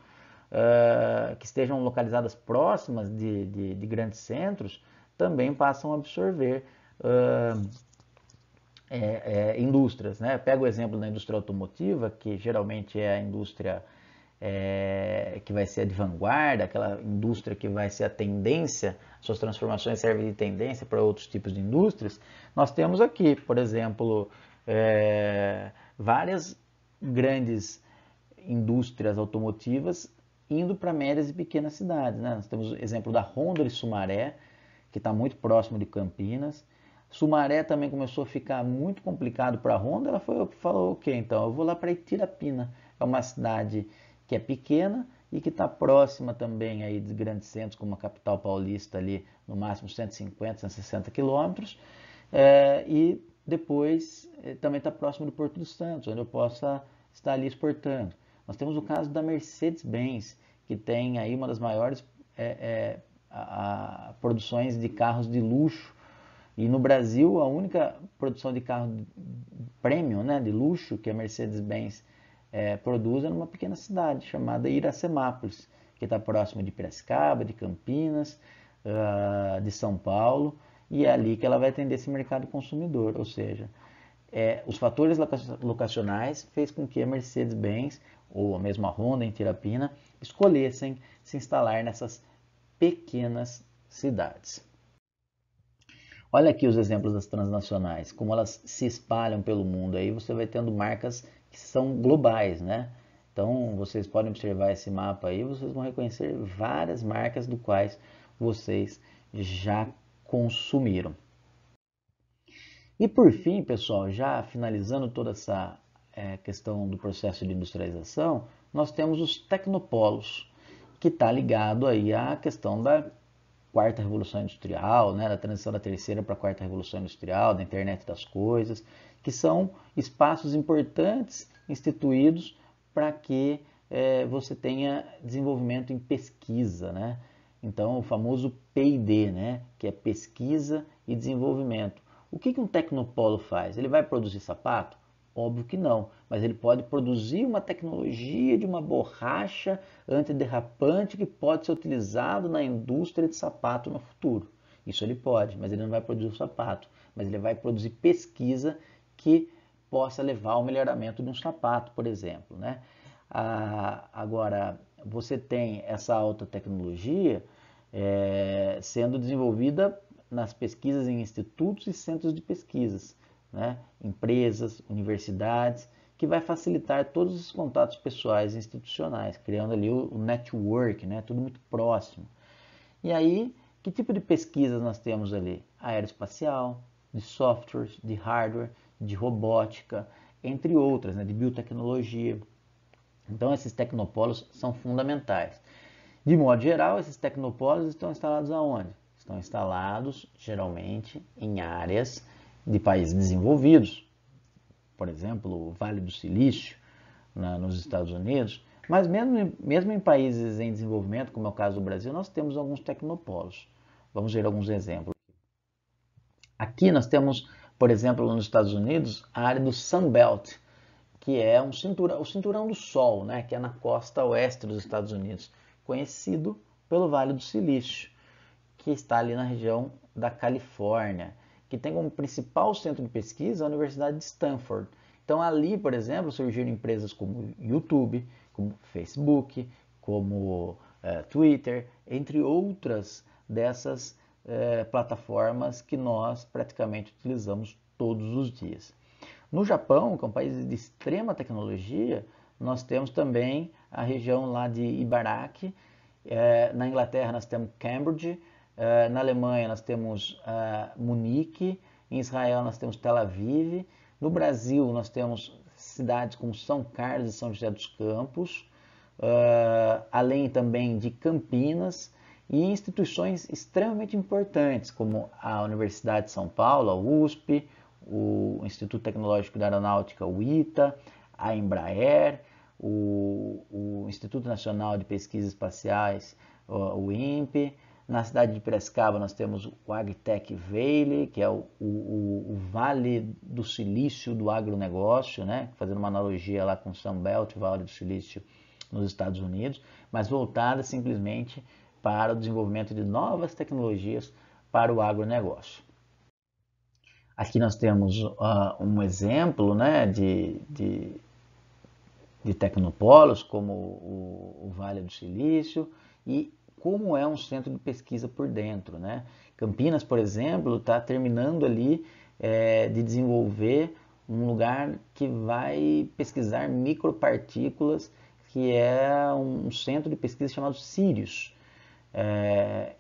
que estejam localizadas próximas de grandes centros, também passam a absorver indústrias. Né? Pega o exemplo da indústria automotiva, que geralmente é a indústria que vai ser de vanguarda, aquela indústria que vai ser a tendência, suas transformações servem de tendência para outros tipos de indústrias. Nós temos aqui, por exemplo, várias grandes indústrias automotivas indo para médias e pequenas cidades. Né? Nós temos o exemplo da Honda de Sumaré, que está muito próximo de Campinas. Sumaré também começou a ficar muito complicado para a Honda, ela falou, ok, então eu vou lá para Itirapina, é uma cidade que é pequena e que está próxima também aí de grandes centros, como a capital paulista ali, no máximo 150, 160 quilômetros, e depois também está próximo do Porto dos Santos, onde eu possa estar ali exportando. Nós temos o caso da Mercedes-Benz, que tem aí uma das maiores produções de carros de luxo. E no Brasil, a única produção de carro premium, né, de luxo, que a Mercedes-Benz produz é numa pequena cidade chamada Iracemápolis, que está próximo de Piracicaba, de Campinas, de São Paulo, e é ali que ela vai atender esse mercado consumidor. Ou seja, os fatores locacionais fez com que a Mercedes-Benz, ou mesmo a Honda em Tirapina, escolhessem se instalar nessas pequenas cidades. Olha aqui os exemplos das transnacionais, como elas se espalham pelo mundo. Aí você vai tendo marcas que são globais, né? Então, vocês podem observar esse mapa aí, vocês vão reconhecer várias marcas do quais vocês já consumiram. E por fim, pessoal, já finalizando toda essa questão do processo de industrialização, nós temos os tecnopolos, que está ligado aí à questão da quarta revolução industrial, né, da transição da terceira para a quarta revolução industrial, da internet das coisas, que são espaços importantes instituídos para que você tenha desenvolvimento em pesquisa, né? Então, o famoso P&D, né, que é pesquisa e desenvolvimento. O que um tecnopolo faz? Ele vai produzir sapato? Óbvio que não, mas ele pode produzir uma tecnologia de uma borracha antiderrapante que pode ser utilizado na indústria de sapato no futuro. Isso ele pode, mas ele não vai produzir o sapato, mas ele vai produzir pesquisa que possa levar ao melhoramento de um sapato, por exemplo, né? Agora, você tem essa alta tecnologia sendo desenvolvida nas pesquisas em institutos e centros de pesquisas, né? Empresas, universidades, que vai facilitar todos os contatos pessoais e institucionais, criando ali o network, né? Tudo muito próximo. E aí, que tipo de pesquisas nós temos ali? Aeroespacial, de softwares, de hardware, de robótica, entre outras, né? De biotecnologia. Então, esses tecnopolos são fundamentais. De modo geral, esses tecnopolos estão instalados aonde? Estão instalados, geralmente, em áreas de países desenvolvidos. Por exemplo, o Vale do Silício, nos Estados Unidos. Mas mesmo em países em desenvolvimento, como é o caso do Brasil, nós temos alguns tecnopolos. Vamos ver alguns exemplos. Aqui nós temos, por exemplo, nos Estados Unidos, a área do Sunbelt, que é o cinturão do Sol, né, que é na costa oeste dos Estados Unidos, conhecido pelo Vale do Silício, que está ali na região da Califórnia, que tem como principal centro de pesquisa a Universidade de Stanford. Então ali, por exemplo, surgiram empresas como YouTube, como Facebook, como Twitter, entre outras dessas plataformas que nós praticamente utilizamos todos os dias. No Japão, que é um país de extrema tecnologia, nós temos também a região lá de Ibaraki. Na Inglaterra nós temos Cambridge, na Alemanha nós temos Munique, em Israel nós temos Tel Aviv, no Brasil nós temos cidades como São Carlos e São José dos Campos, além também de Campinas, e instituições extremamente importantes como a Universidade de São Paulo, a USP, o Instituto Tecnológico da Aeronáutica, o ITA, a Embraer, o Instituto Nacional de Pesquisas Espaciais, o INPE. Na cidade de Piracicaba nós temos o Agtech Valley, que é o Vale do Silício do agronegócio, né? Fazendo uma analogia lá com o Sunbelt, Vale do Silício nos Estados Unidos, mas voltada simplesmente para o desenvolvimento de novas tecnologias para o agronegócio. Aqui nós temos um exemplo, né, de tecnopolos, como o Vale do Silício, e como é um centro de pesquisa por dentro, né? Campinas, por exemplo, está terminando ali de desenvolver um lugar que vai pesquisar micropartículas, que é um centro de pesquisa chamado Sirius.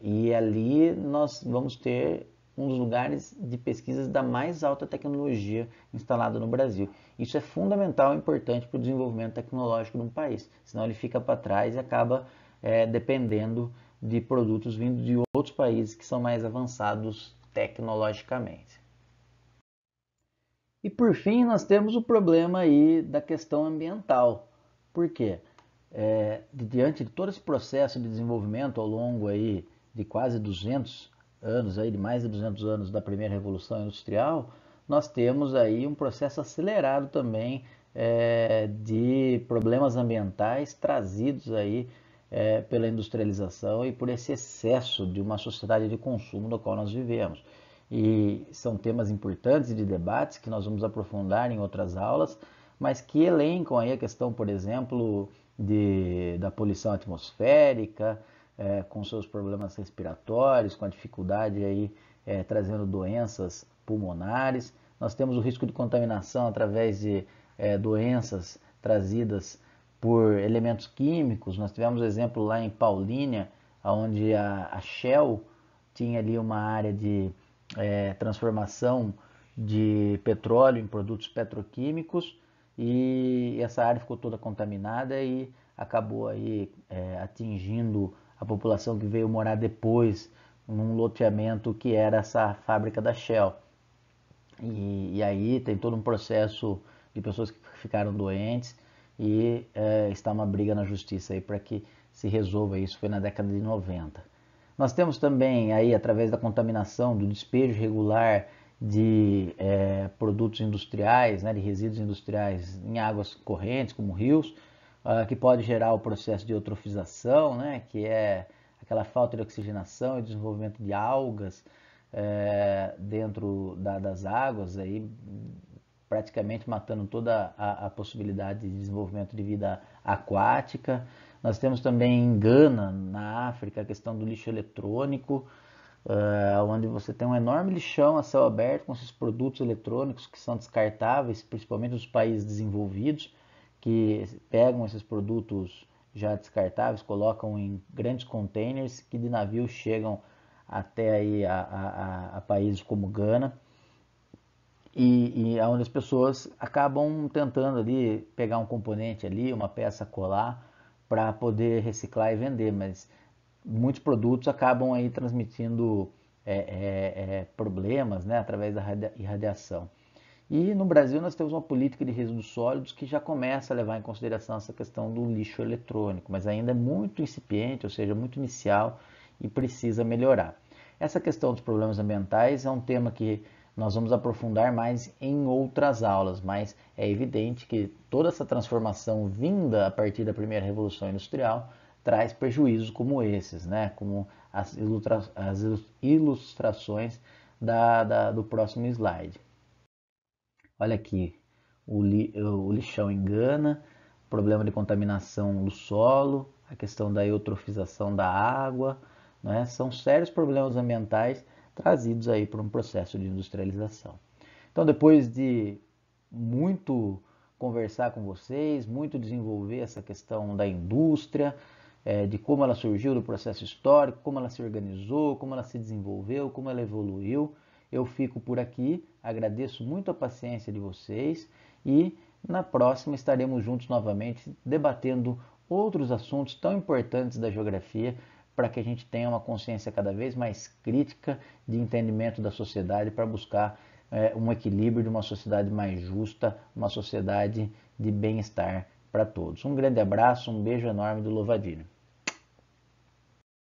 E ali nós vamos ter um dos lugares de pesquisas da mais alta tecnologia instalado no Brasil. Isso é fundamental e importante para o desenvolvimento tecnológico de um país, senão ele fica para trás e acaba dependendo de produtos vindos de outros países que são mais avançados tecnologicamente. E por fim, nós temos o problema aí da questão ambiental. Por quê? Diante de todo esse processo de desenvolvimento ao longo aí de quase 200 anos, aí, de mais de 200 anos da primeira revolução industrial, nós temos aí um processo acelerado também de problemas ambientais trazidos aí pela industrialização e por esse excesso de uma sociedade de consumo no qual nós vivemos. E são temas importantes de debates que nós vamos aprofundar em outras aulas, mas que elencam aí a questão, por exemplo, da poluição atmosférica, com seus problemas respiratórios, com a dificuldade aí trazendo doenças pulmonares. Nós temos o risco de contaminação através de doenças trazidas por elementos químicos. Nós tivemos um exemplo lá em Paulínia, onde a Shell tinha ali uma área de transformação de petróleo em produtos petroquímicos, e essa área ficou toda contaminada e acabou aí atingindo a população que veio morar depois num loteamento que era essa fábrica da Shell. E aí tem todo um processo de pessoas que ficaram doentes, e está uma briga na justiça aí para que se resolva isso. Foi na década de 90. Nós temos também aí, através da contaminação, do despejo regular de produtos industriais, né, de resíduos industriais em águas correntes, como rios, que pode gerar o processo de eutrofização, né, que é aquela falta de oxigenação e desenvolvimento de algas dentro das águas, aí, praticamente matando toda a possibilidade de desenvolvimento de vida aquática. Nós temos também em Gana, na África, a questão do lixo eletrônico, onde você tem um enorme lixão a céu aberto com esses produtos eletrônicos que são descartáveis, principalmente nos países desenvolvidos, que pegam esses produtos já descartáveis, colocam em grandes containers que de navio chegam até aí a países como Gana, e onde as pessoas acabam tentando ali pegar um componente ali, uma peça, colar, para poder reciclar e vender, mas muitos produtos acabam aí transmitindo problemas, né, através da irradiação. E no Brasil nós temos uma política de resíduos sólidos que já começa a levar em consideração essa questão do lixo eletrônico, mas ainda é muito incipiente, ou seja, muito inicial, e precisa melhorar. Essa questão dos problemas ambientais é um tema que nós vamos aprofundar mais em outras aulas, mas é evidente que toda essa transformação vinda a partir da primeira Revolução Industrial traz prejuízos como esses, né? Como as ilustrações do próximo slide. Olha aqui, o lixão engana, problema de contaminação do solo, a questão da eutrofização da água, né? São sérios problemas ambientais trazidos aí por um processo de industrialização. Então, depois de muito conversar com vocês, muito desenvolver essa questão da indústria, de como ela surgiu, do processo histórico, como ela se organizou, como ela se desenvolveu, como ela evoluiu, eu fico por aqui, agradeço muito a paciência de vocês, e na próxima estaremos juntos novamente debatendo outros assuntos tão importantes da geografia, para que a gente tenha uma consciência cada vez mais crítica de entendimento da sociedade, para buscar um equilíbrio de uma sociedade mais justa, uma sociedade de bem-estar para todos. Um grande abraço, um beijo enorme do Louvadinho.